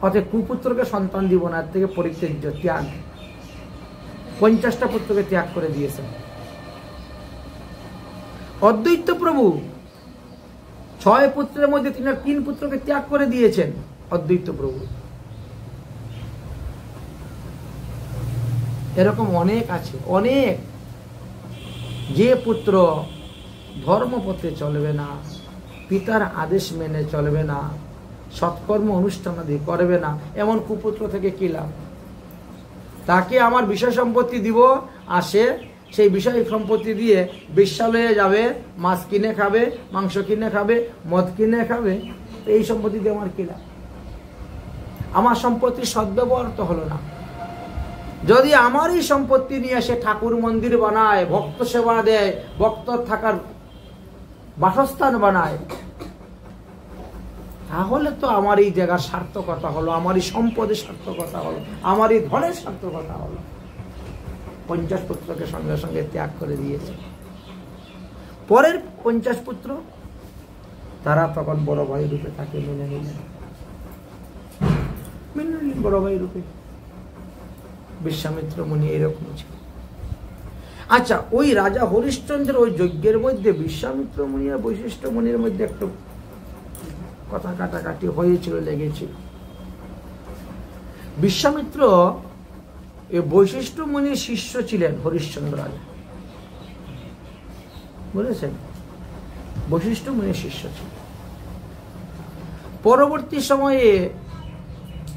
অতএব কুপুত্রকে সন্তান দিব না, এর থেকে পরিত্যাজ্য, ত্যাগ। 50টা পুত্রকে ত্যাগ করে দিয়েছেন। অদ্বৈত প্রভু 6 পুত্রের মধ্যে তিনি 3 পুত্রকে ত্যাগ করে দিয়েছেন। অদ্বৈত প্রভু এরকম অনেক আছে, অনেক। যে পুত্র ধর্মপথে চলবে না, পিতার আদেশ মেনে চলবে না, সৎকর্ম অনুষ্ঠানাদি করবে না, এমন কুপুত্র থেকে কি লাভ? তাকে আমার বিষয় সম্পত্তি দিব, আর সে সেই বিষয় সম্পত্তি দিয়ে বেশ্যালয়ে যাবে, মাছ কিনে খাবে, মাংস কিনে খাবে, মদ কিনে খাবে। এই সম্পত্তি দিয়ে আমার কি লাভ? আমার সম্পত্তির সদ্ব্যবহার তো হলো না। যদি আমার এই সম্পত্তি নিয়ে সে ঠাকুর মন্দির বানায়, ভক্ত সেবা দেয়, ভক্ত থাকার বাসস্থান বানায়, তাহলে তো আমার এই জায়গার সার্থকতা হলো, আমার এই সম্পদের সার্থকতা হলো, আমার এই ধনের সার্থকতা হলো। 50 পুত্রকে সঙ্গে সঙ্গে ত্যাগ করে দিয়েছে। পরের 50 পুত্র তারা তখন বড় ভাই রূপে তাকে মেনে নিলেন, বড় ভাই রূপে। বিশ্বামিত্র মুনি এরকম ছিল। আচ্ছা, ওই রাজা হরিশ্চন্দ্রের ওই যজ্ঞের মধ্যে বিশ্বামিত্র মুনি আর বৈশিষ্ট্য মুনির মধ্যে একটু কথা কাটাকাটি হয়েছিল, লেগেছিল। বিশ্বামিত্র এই বৈশিষ্ট্য মুনির শিষ্য ছিলেন হরিশ্চন্দ্র রাজা, বুঝেছেন? বৈশিষ্ট্য মুনির শিষ্য ছিলেন। পরবর্তী সময়ে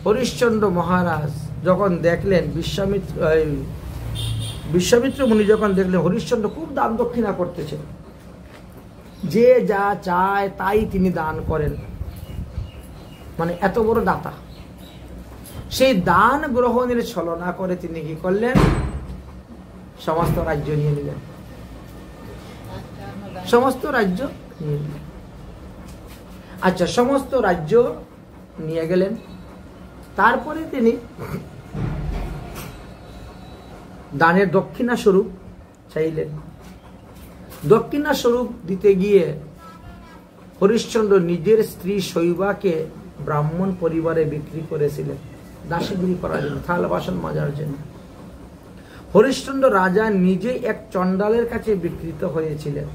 হরিশ্চন্দ্র মহারাজ যখন দেখলেন, বিশ্বামিত্র মুনি যখন দেখলেন হরিশ্চন্দ্র খুব দান দক্ষিণা করতেছেন, যে যা চায় তাই তিনি দান করেন, মানে এত বড় দাতা, সেই দান গ্রহণের ছলনা করে তিনি কি করলেন? সমস্ত রাজ্য নিয়ে নিলেন, সমস্ত রাজ্য নিয়ে নিলেন। আচ্ছা, সমস্ত রাজ্য নিয়ে গেলেন। তারপরে তিনি দানের দক্ষিণা স্বরূপ চাইলেন। দক্ষিণা স্বরূপ দিতে গিয়ে হরিশ্চন্দ্র নিজের স্ত্রী শৈবাকে ব্রাহ্মণ পরিবারে বিক্রি করেছিলেন, দাসীগিরি করার জন্য, থালা বাসন মাজার জন্য। হরিশ্চন্দ্র রাজা নিজে এক চণ্ডালের কাছে বিকৃত হয়েছিলেন,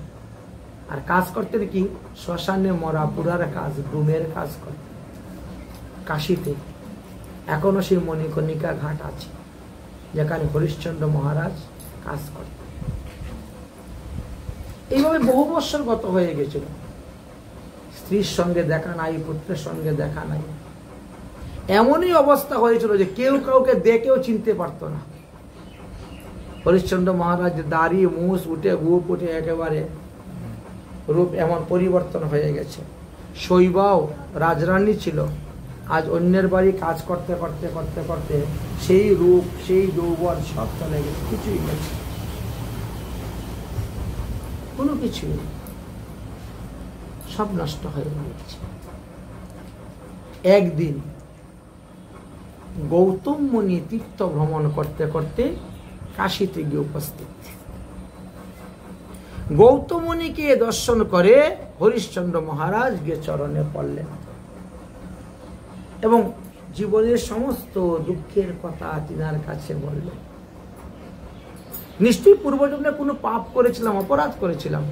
আর কাজ করতেন কি? শ্মশানে মরা পুরার কাজ, ডুমের কাজ করতেন। কাশীতে এখনো সেই মণিকর্ণিকা ঘাট আছে, যেখানে হরিশ্চন্দ্র মহারাজ কাজ করতেন। এইভাবে বহু বৎসর গত হয়ে গেছিল। স্ত্রীর সঙ্গে দেখা নাই, পুত্রের সঙ্গে দেখা নাই। এমনই অবস্থা হয়েছিল যে কেউ কাউকে দেখেও চিনতে পারত না। হরিশ্চন্দ্র মহারাজ দাড়ি মুছ উঠে, গুপ উঠে, একেবারে রূপ এমন পরিবর্তন হয়ে গেছে। শৈবাও রাজরানী ছিল, আজ অন্যের বাড়ি কাজ করতে করতে করতে করতে সেই রূপ, সেই যৌবন সব চলে গেছে, কিছুই নেই, কোনো কিছুই নেই, সব নষ্ট হয়ে গেছে। একদিন গৌতম মুনি তীর্থ ভ্রমণ করতে করতে কাশীতে গিয়ে উপস্থিত। গৌতম মুনিকে দর্শন করে হরিশ্চন্দ্র মহারাজ গিয়ে চরণে পড়লেন এবং জীবনের সমস্ত দুঃখের কথা তিনার কাছে বললেন। নিশ্চয়ই পূর্বজন্মে কোনো পাপ করেছিলাম, অপরাধ করেছিলাম,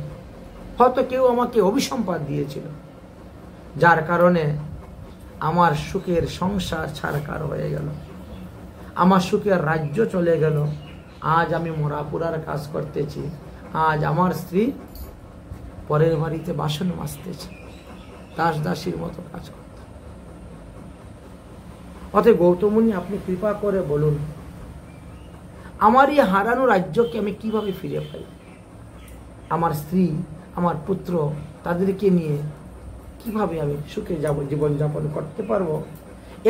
হয়তো কেউ আমাকে অভিসম্পাদ দিয়েছিল, যার কারণে আমার সুখের সংসার ছারখার হয়ে গেল, আমার সুখের রাজ্য চলে গেল। আজ আমি মরাপুরার কাজ করতেছি, আজ আমার স্ত্রী পরের বাড়িতে বাসন মাজতেছে, দাস দাসীর মতো কাজ করতে। অতএব গৌতম মুনি, আপনি কৃপা করে বলুন, আমার এই হারানো রাজ্যকে আমি কিভাবে ফিরে পাই? আমার স্ত্রী, আমার পুত্র, তাদেরকে নিয়ে কিভাবে আমি সুখে জীবনযাপন করতে পারবো?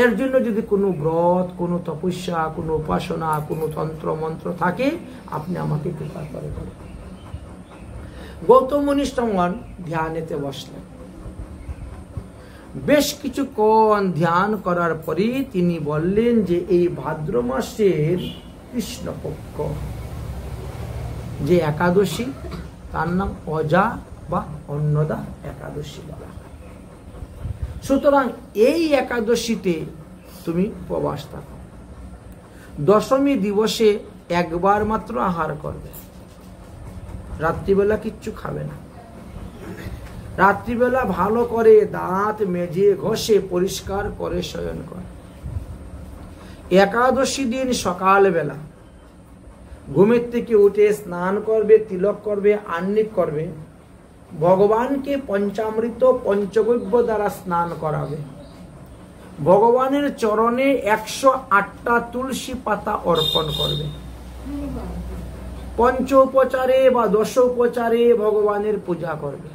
এর জন্য যদি কোনো ব্রত, কোনো তপস্যা, কোনো উপাসনা, কোনো তন্ত্র মন্ত্র থাকে, আপনি আমাকে কৃপা করে বলুন। গৌতম মুনি তখন ধ্যানেতে বসলেন। বেশ কিছুক্ষণ ধ্যান করার পরে তিনি বললেন যে এই ভাদ্র মাসের কৃষ্ণপক্ষ যে একাদশী, তার নাম অজা বা অন্নদা একাদশী বলা হয়। সুতরাং এই একাদশীতে তুমি উপবাস থাকো। দশমী দিবসে একবার মাত্র আহার করবে, রাত্রিবেলা কিচ্ছু খাবে না। রাত্রিবেলা ভালো করে দাঁত মেজে ঘষে পরিষ্কার করে শয়ন করে। একাদশী দিন সকালবেলা ঘুমের থেকে উঠে স্নান করবে, তিলক করবে, আহ্নিক করবে, ভগবানকে পঞ্চামৃত পঞ্চগব্য দ্বারা স্নান করাবে, ভগবানের চরণে 108টা তুলসী পাতা অর্পণ করবে। পঞ্চোপচারে বা দশোপচারে ভগবানের পূজা করবে।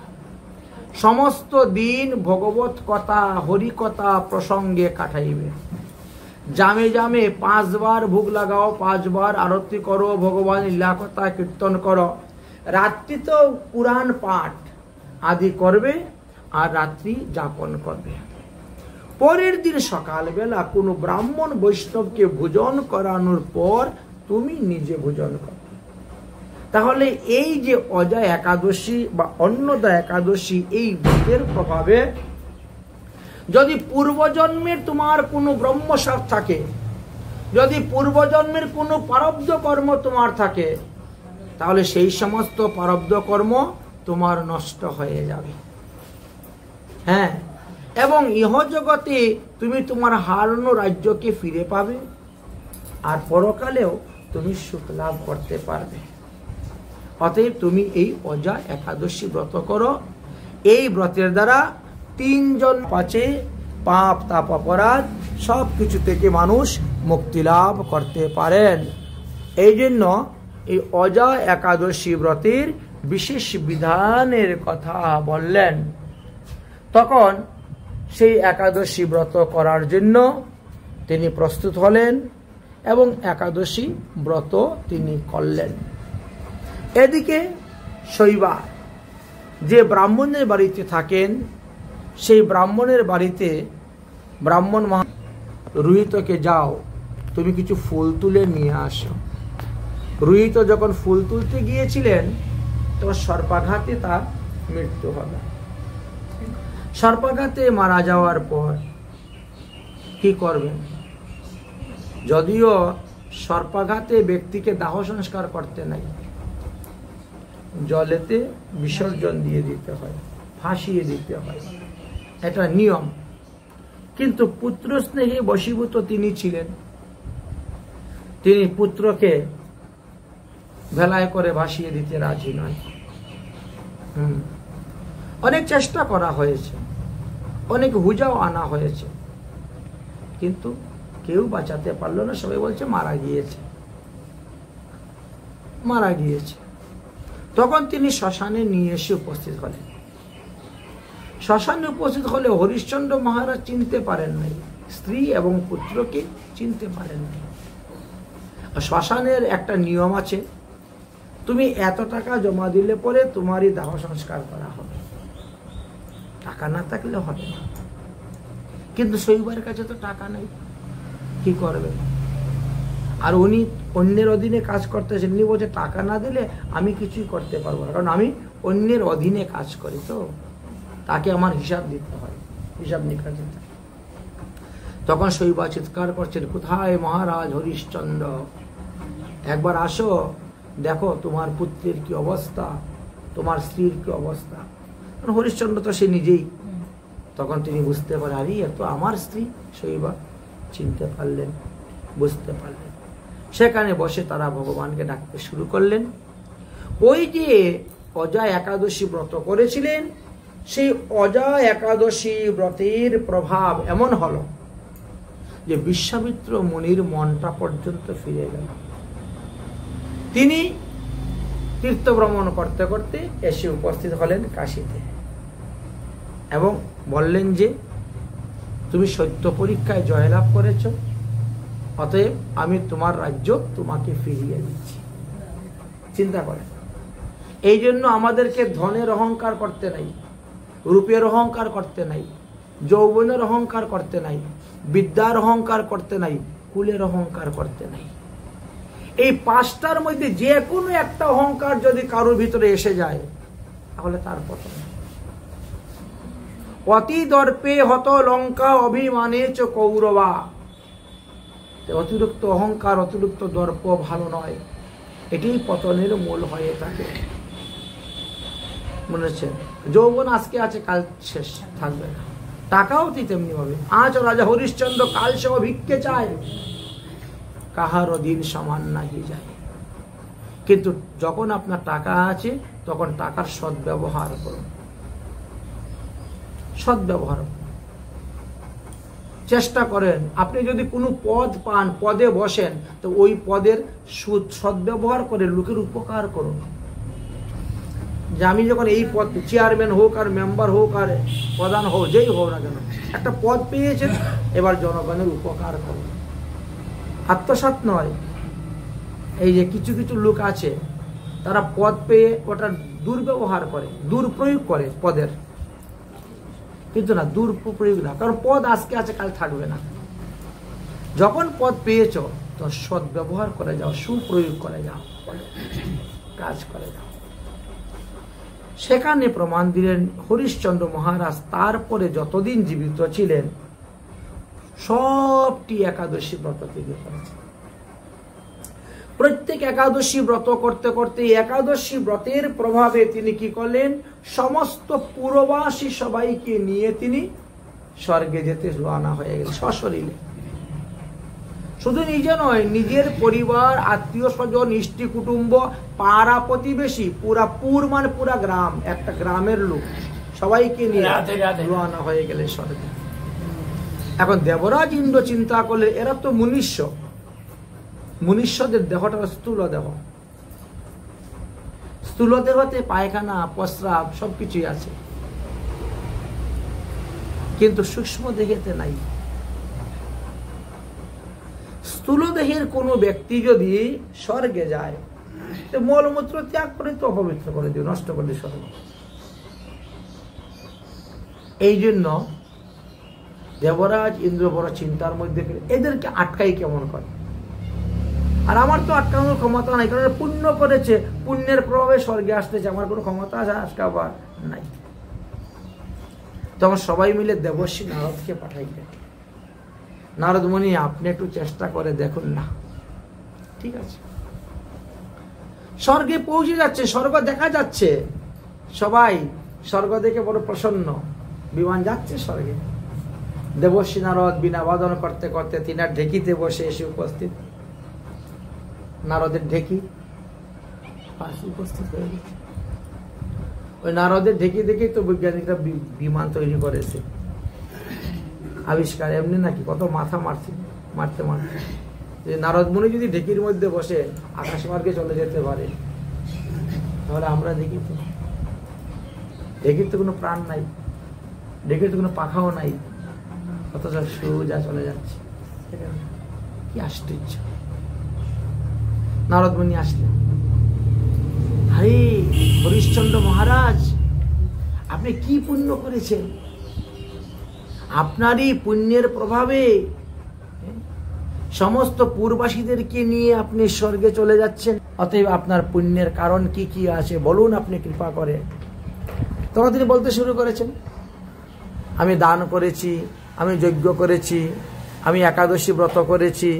সমস্ত দিন ভগবত কথা হরিকথা প্রসঙ্গে কাটাইবে। জামে জামে 5 বার ভোগ লাগাও, 5 বার আরতি করো, ভগবান লীলা কথা কীর্তন করো। রাত্রি তো পুরাণ পাঠ আদি করবে আর রাত্রি যাপন করবে। পরের দিন সকালবেলা কোনো ব্রাহ্মণ বৈষ্ণবকে ভোজন করানোর পর তুমি নিজে ভোজন করো। তাহলে এই যে অজা একাদশী বা অন্নদা একাদশী, এই ব্রতের প্রভাবে যদি পূর্বজন্মের তোমার কোনো ব্রহ্মসাপ থাকে, যদি পূর্বজন্মের কোনো প্রারব্ধ কর্ম তোমার থাকে, তাহলে সেই সমস্ত প্রারব্ধ কর্ম তোমার নষ্ট হয়ে যাবে। হ্যাঁ, এবং ইহজগতে তুমি তোমার হারানো রাজ্যকে ফিরে পাবে, আর পরকালেও তুমি সুখ লাভ করতে পারবে। অতএব তুমি এই অজা একাদশী ব্রত করো। এই ব্রতের দ্বারা 3 জন পাচে পাপ তাপ অপরাধ সব কিছু থেকে মানুষ মুক্তি লাভ করতে পারেন। এই জন্য এই অজা একাদশী ব্রতের বিশেষ বিধানের কথা বললেন। তখন সেই একাদশী ব্রত করার জন্য তিনি প্রস্তুত হলেন এবং একাদশী ব্রত তিনি করলেন। এদিকে শৈবা যে ব্রাহ্মণের বাড়িতে থাকেন, সেই ব্রাহ্মণের বাড়িতে ব্রাহ্মণ মহা রোহিতকে, যাও তুমি কিছু ফুল তুলে নিয়ে আসো। রোহিত যখন ফুল তুলতে গিয়েছিলেন তখন সর্পাঘাতে তার মৃত্যু হবে। সর্পাঘাতে মারা যাওয়ার পর কি করবেন? যদিও সর্পাঘাতে ব্যক্তিকে দাহ সংস্কার করতে নাই, জলেতে বিসর্জন দিয়ে দিতে হয়, ফাঁসিয়ে দিতে হয়, এটা নিয়ম। কিন্তু পুত্র স্নেহে বশীভূত তিনি ছিলেন। তিনি পুত্রকে ভেলায় করে ভাসিয়ে দিতে রাজি নয়। অনেক চেষ্টা করা হয়েছে, অনেক হুজাও আনা হয়েছে, কিন্তু কেউ বাঁচাতে পারলো না। সবাই বলছে মারা গিয়েছে, মারা গিয়েছে। তখন তিনি শ্মশানে নিয়ে এসে উপস্থিত হলেন। শ্মশানে উপস্থিত হলে হরিশ্চন্দ্র মহারাজ চিনতে পারেন নাই, স্ত্রী এবং পুত্রকে চিনতে পারেন নাই। শ্মশানের একটা নিয়ম আছে, তুমি এত টাকা জমা দিলে পরে তোমারই দাহ সংস্কার করা হবে, টাকা না থাকলে হবে না। কিন্তু শৈবার কাছে তো টাকা নেই, কি করবে? আর উনি অন্যের অধীনে কাজ করতেছেন। উনি বলছে টাকা না দিলে আমি কিছুই করতে পারবো না, কারণ আমি অন্যের অধীনে কাজ করি, তো তাকে আমার হিসাব দিতে হয়, হিসাব নিকাশ দিতে হয়। তখন শৈবা চিৎকার করছেন, কোথায় মহারাজ হরিশ্চন্দ্র? একবার আসো, দেখো তোমার পুত্রের কি অবস্থা, তোমার স্ত্রীর কি অবস্থা। হরিশ্চন্দ্র তো সে নিজেই। তখন তিনি বুঝতে পারেন, আরে এ তো আমার স্ত্রী। শৈবা চিনতে পারলেন, বুঝতে পারলেন। সেখানে বসে তারা ভগবানকে ডাকতে শুরু করলেন। ওই যে অজা একাদশী ব্রত করেছিলেন, সেই অজা একাদশী ব্রতের প্রভাব এমন হলো যে বিশ্বামিত্র মুনির মনটা পর্যন্ত ফিরে গেল। তিনি তীর্থ ভ্রমণ করতে করতে এসে উপস্থিত হলেন কাশীতে এবং বললেন যে তুমি সত্য পরীক্ষায় জয়লাভ করেছ, অতএব আমি তোমার রাজ্য তোমাকে ফিরিয়ে দিচ্ছি। চিন্তা করেন, এই জন্য আমাদেরকে ধনের অহংকার করতে নাই, রূপের অহংকার করতে নাই, যৌবনের অহংকার করতে নাই, বিদ্যার অহংকার করতে নাই, কুলের অহংকার করতে নাই। এই 5টার মধ্যে যে কোনো একটা অহংকার যদি কারোর ভিতরে এসে যায়, তাহলে তার পতন। অতি দর্পে হত লঙ্কা অভিমানে চ কৌরবা। অতিরিক্ত অহংকার, অতিরিক্ত দর্প ভালো নয়, এটাই পতনের মূল হয়ে থাকে। মনে হচ্ছে যৌবন আজকে আছে, কাল শেষ থাকবে না। টাকাও তেমনি ভাবে, আজ রাজা হরিশ্চন্দ্র কাল সেও ভিক্ষে চায়, কাহারও দিন সমান নাহি যায়। কিন্তু যখন আপনার টাকা আছে তখন টাকার সদ্ব্যবহার করুন, সদ্ব্যবহার করুন। চেষ্টা করেন, আপনি যদি কোনো পদ পান, পদে বসেন, তো ওই পদের সদ্ব্যবহার করে লোকের উপকার করুন। যে আমি যখন এই পদ, চেয়ারম্যান হোক আর মেম্বার হোক আর প্রধান হোক, যেই হোক না কেন, একটা পদ পেয়েছেন, এবার জনগণের উপকার করুন, আত্মসাৎ নয়। এই যে কিছু কিছু লোক আছে, তারা পদ পেয়ে ওটা দুর্ব্যবহার করে, দুর্প্রয়োগ করে পদের, কিন্তু না, দুর্প্রয়োগ না, কারণ পদ আজকে আছে, কাল থাকবে না। যখন পদ পেয়েছ, তো সদ্ব্যবহার করে যাও, সুপ্রয়োগ করে যাও, কাজ করে যাও। সেখানে প্রমাণ দিলেন হরিশ্চন্দ্র মহারাজ তারপরে যতদিন জীবিত ছিলেন সবটি একাদশী ব্রত থেকে করেছেন। প্রত্যেক একাদশী ব্রত করতে করতে একাদশী ব্রতের প্রভাবে তিনি কি করলেন, সমস্ত পুরবাসী সবাইকে নিয়ে তিনি স্বর্গে যেতে রওনা হয়ে গেলেন সশরীরে। শুধু নিজে নয়, নিজের পরিবার, আত্মীয় স্বজন, ইষ্টি কুটুম্ব, পাড়া প্রতিবেশী, পুরা গ্রাম, একটা গ্রামের লোক সবাইকে নিয়ে রওনা হয়ে গেলেন স্বর্গে। এখন দেবরাজ ইন্দ্র চিন্তা করলে এরা তো মনুষ্য, মনুষ্যদের দেহটা স্থূল দেহ, স্থূল দেহতে পায়খানা, প্রস্রাব সবকিছুই আছে, কিন্তু সূক্ষ্ম দেহেতে নাই। স্থূল দেহের কোনো ব্যক্তি যদি স্বর্গে যায়, তো মলমূত্র ত্যাগ করে তো অপবিত্র করে দিও, নষ্ট করে দিও স্বর্গ। এই জন্য দেবরাজ ইন্দ্র বড় চিন্তার মধ্যে, এদেরকে আটকাই কেমন করে, আর আমার তো আটকানোর ক্ষমতা নাই, কারণ পুণ্য করেছে, পুণ্যের প্রভাবে স্বর্গে আসতেছে, আমার কোনো ক্ষমতা আছে আটকাবার নাই। তখন সবাই মিলে দেবর্ষী নারদকে পাঠাইলেন, নারদ মুনি আপনি একটু চেষ্টা করে দেখুন না। ঠিক আছে, স্বর্গে পৌঁছে যাচ্ছে, স্বর্গ দেখা যাচ্ছে, সবাই স্বর্গ দেখে বড় প্রসন্ন, বিমান যাচ্ছে স্বর্গে। দেবর্ষী নারদ বিনা বাদন করতে করতে তিনার ঢেকিতে বসে এসে উপস্থিত, নারদের ঢেকি উপস্থিত হয়ে গেছে। ওই নারদের ঢেকি দেখেই তো বৈজ্ঞানিকরা বিমান তৈরি করেছে, আবিষ্কার। এমনি নাকি কত মাথা মারতে যে নারদ মুনি যদি ঢেকির মধ্যে বসে আকাশ মার্গে চলে যেতে পারে, তাহলে আমরা দেখি তো, ঢেকির তো কোনো প্রাণ নাই, ঢেকির তো কোনো পাখাও নাই, অথচ সোজা চলে যাচ্ছে। কি আশ্চর্য! নারদ মুনি আসলেন, আরে হরিশ্চন্দ্র মহারাজ, আপনি কি পুণ্য করেছেন, আপনারই পুণ্যের প্রভাবে সমস্ত পুরবাসীদেরকে নিয়ে আপনি স্বর্গে চলে যাচ্ছেন, অতএব আপনার পুণ্যের কারণ কি কি আছে বলুন, আপনি কৃপা করে। তখন তিনি বলতে শুরু করেছেন, আমি দান করেছি, আমি যজ্ঞ করেছি, আমি একাদশী ব্রত করেছি,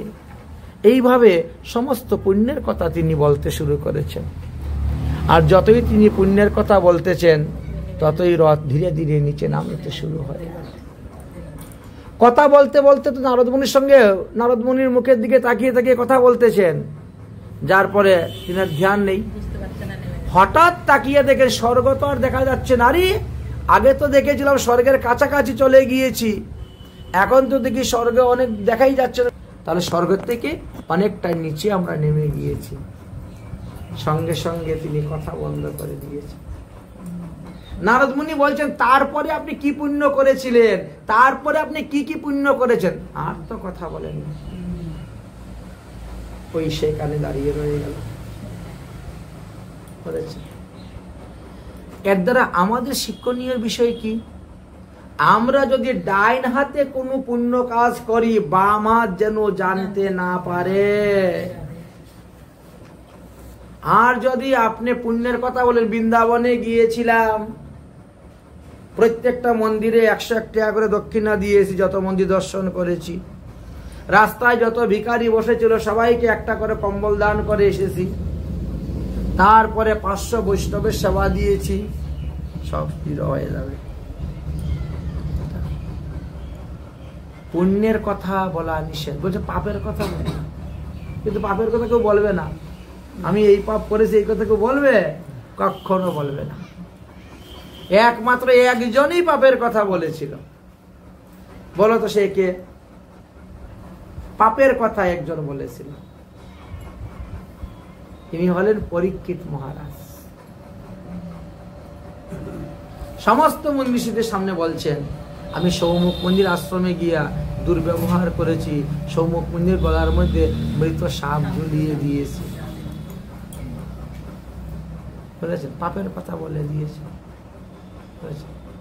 এইভাবে সমস্ত পুণ্যের কথা তিনি বলতে শুরু করেছেন। আর যতই তিনি পুণ্যের কথা বলতেছেন, ততই রথ ধীরে ধীরে নিচে নামতে শুরু হয়। কথা বলতে বলতে তো নারদ মুনির সঙ্গে, নারদ মুনির মুখের দিকে তাকিয়ে তাকিয়ে কথা বলতেছেন, যার পরে তিনার ধ্যান নেই। হঠাৎ তাকিয়ে দেখে স্বর্গ তো আর দেখা যাচ্ছে না। আরে আগে তো দেখেছিলাম স্বর্গের কাছাকাছি চলে গিয়েছি, এখন তো দেখি স্বর্গে অনেক দেখাই যাচ্ছে না, তাহলে স্বর্গ থেকে অনেকটা নিচে আমরা নেমে গিয়েছি। সঙ্গে সঙ্গে তিনি কথা বন্ধ করে দিয়েছেন। নারদ মুনি বলছেন, তারপরে আপনি কি পুণ্য করেছিলেন, তারপরে আপনি কি কি পুণ্য করেছেন, আর তো কথা বলেন। ওই সেখানে দাঁড়িয়ে রয়ে গেল। এর দ্বারা আমাদের শিক্ষণীয় বিষয় কি, আমরা যদি ডাইন হাতে কোনো পুণ্য কাজ করি, বাম হাত যেন জানতে না পারে। আর যদি আপনি পুণ্যের কথা বলেন, বৃন্দাবনে গিয়েছিলাম, প্রত্যেকটা মন্দিরে 101 টাকা করে দক্ষিণা দিয়েছি, যত মন্দির দর্শন করেছি, রাস্তায় যত ভিখারি বসেছিল সবাইকে একটা করে কম্বল দান করে এসেছি, তারপরে 500 বৈষ্ণবের সেবা দিয়েছি, সব স্থির হয়ে যাবে। পুণ্যের কথা বলা নিষেধ, বলছে পাপের কথা বলে না, কিন্তু পাপের কথা কেউ বলবে না। আমি এই পাপ করেছি এই কথা কেউ বলবে? কখনো বলবে না। একমাত্র একজনই পাপের কথা বলেছিল, বলো তো সে কে? পাপের কথা একজন বলেছিল, তিনি হলেন পরীক্ষিত মহারাজ। সমস্ত মনীষীদের সামনে বলছেন, আমি সৌমুখ মন্দির আশ্রমে গিয়া দুর্ব্যবহার করেছি, সৌমুখ মন্দির গলার মধ্যে মৃত সাপ ঝুলিয়ে দিয়েছি, বলেছেন পাপের কথা বলে দিয়েছে।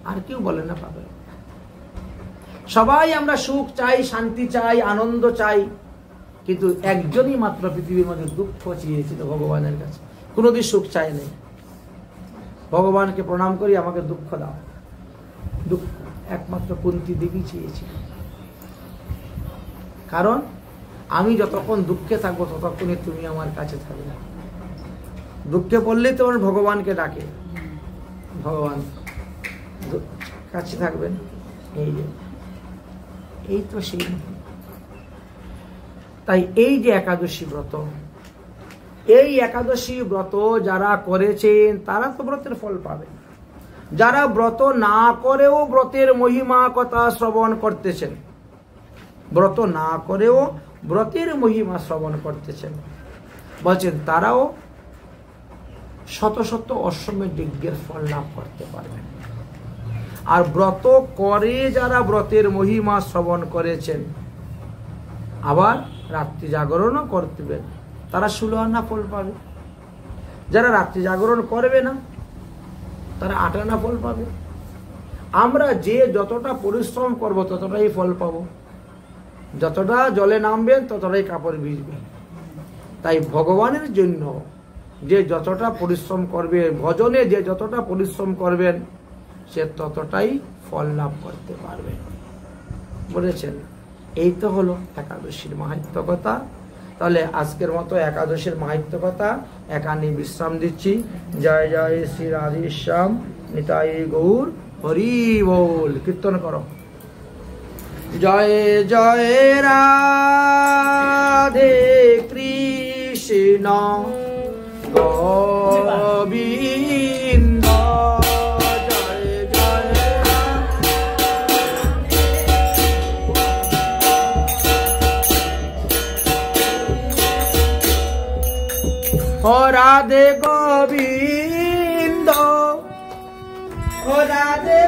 আর কেউ বলে না পাপের। সবাই আমরা সুখ চাই, শান্তি চাই, আনন্দ চাই, কিন্তু একজনই মাত্র পৃথিবীর মধ্যে দুঃখ চেয়েছিল ভগবানের কাছে, কোনোদিন সুখ চাই নেই। ভগবানকে প্রণাম করি, আমাকে দুঃখ দাও। দুঃখ একমাত্র কুন্তী দেবী চেয়েছিল, কারণ আমি যতক্ষণ দুঃখে থাকবো ততক্ষণই তুমি আমার কাছে থাকবে। দুঃখে পড়লে তোমার ভগবানকে ডাকে, ভগবান কাছে থাকবেন। এই তো সেই। তাই এই যে একাদশী ব্রত, এই একাদশী ব্রত যারা করেছেন তারা তো ব্রতের ফল পাবে। যারা ব্রত না করেও ব্রতের মহিমা কথা শ্রবণ করতেছেন, ব্রত না করেও ব্রতের মহিমা শ্রবণ করতেছেন, বলছেন তারাও শত শত অশ্বমেধ যজ্ঞের ফল লাভ করতে পারবেন। আর ব্রত করে যারা ব্রতের মহিমা শ্রবণ করেছেন, আবার রাত্রি জাগরণও করতেবেন, তারা 16 আনা ফল পাবে। যারা রাত্রি জাগরণ করবে না, তারা 8 আনা ফল পাবে। আমরা যে যতটা পরিশ্রম করব ততটাই ফল পাবো, যতটা জলে নামবেন ততটাই কাপড় ভিজবে। তাই ভগবানের জন্য যে যতটা পরিশ্রম করবে, ভজনে যে যতটা পরিশ্রম করবেন, সে ততটাই ফল লাভ করতে পারবে বলেছেন। এই তো হলো একাদশীর মাহাত্ম্য কথা। তাহলে আজকের মতো একাদশীর মাহাত্ম্য কথা এখানে বিশ্রাম দিচ্ছি। জয় জয় শ্রী রাধেশ্যাম নিতাই গৌর হরি বল। কীর্তন করো। জয় জয় রাধে কৃষ্ণ গোবিন্দ, জয় জয় ও রাধে গোবিন্দ, ও রাধে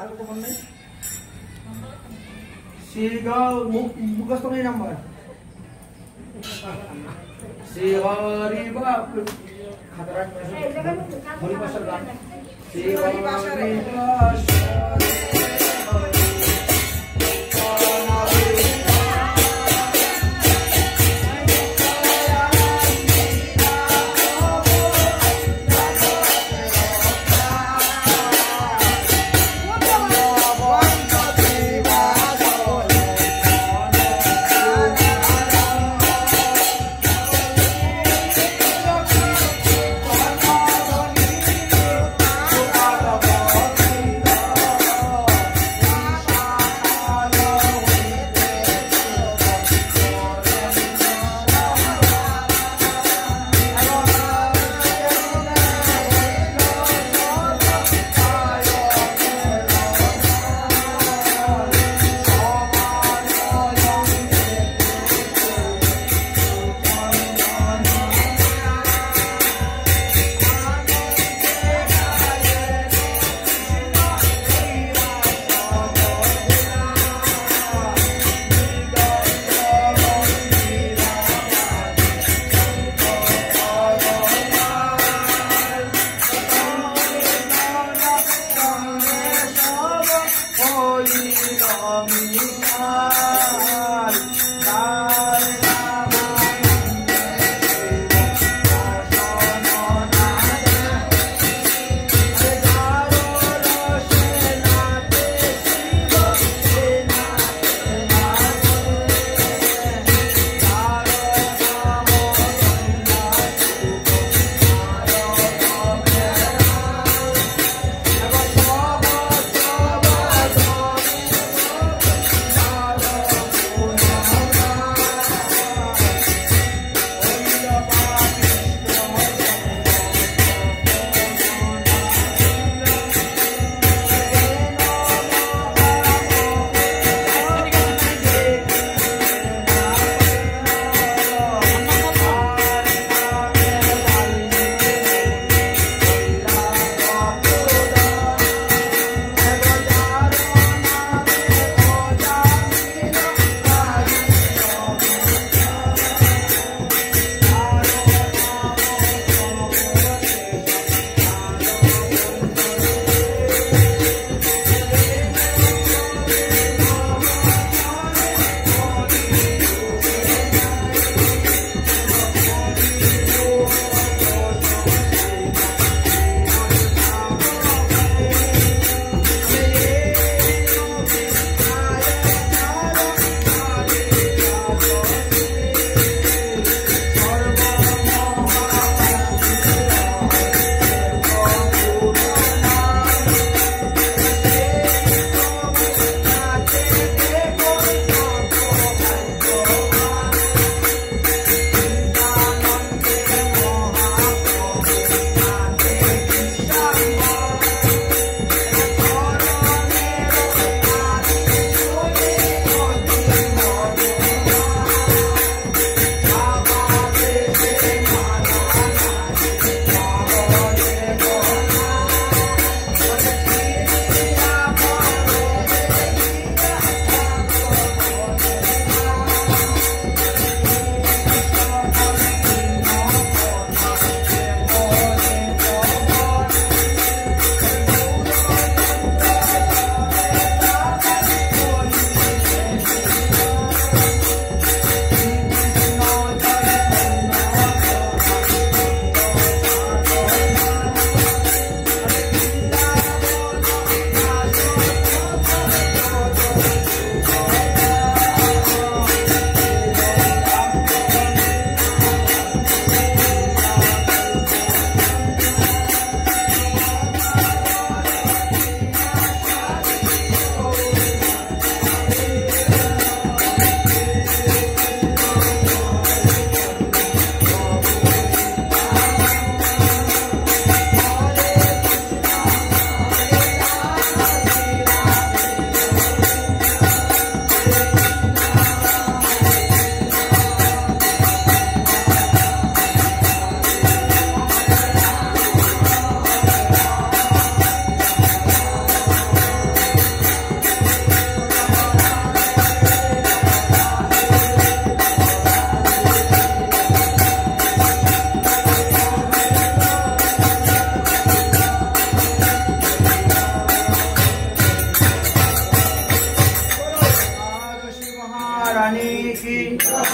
তো মনে নেই মুখস্থ নেই নাম্বার শ্রী হরি বাপ খাতারাজ হরিবাসর গান শ্রী হরি বাস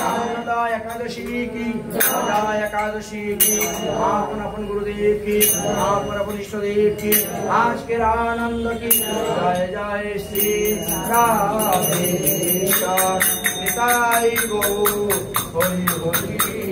अन्नदा एकादशी की, राजा एकादशी की, आपन अपन गुरुदेव की, आपन अपन इष्टदेव की, आज के आनंद की जय जय श्री राधेश्वर निताई गौर हरि हरि।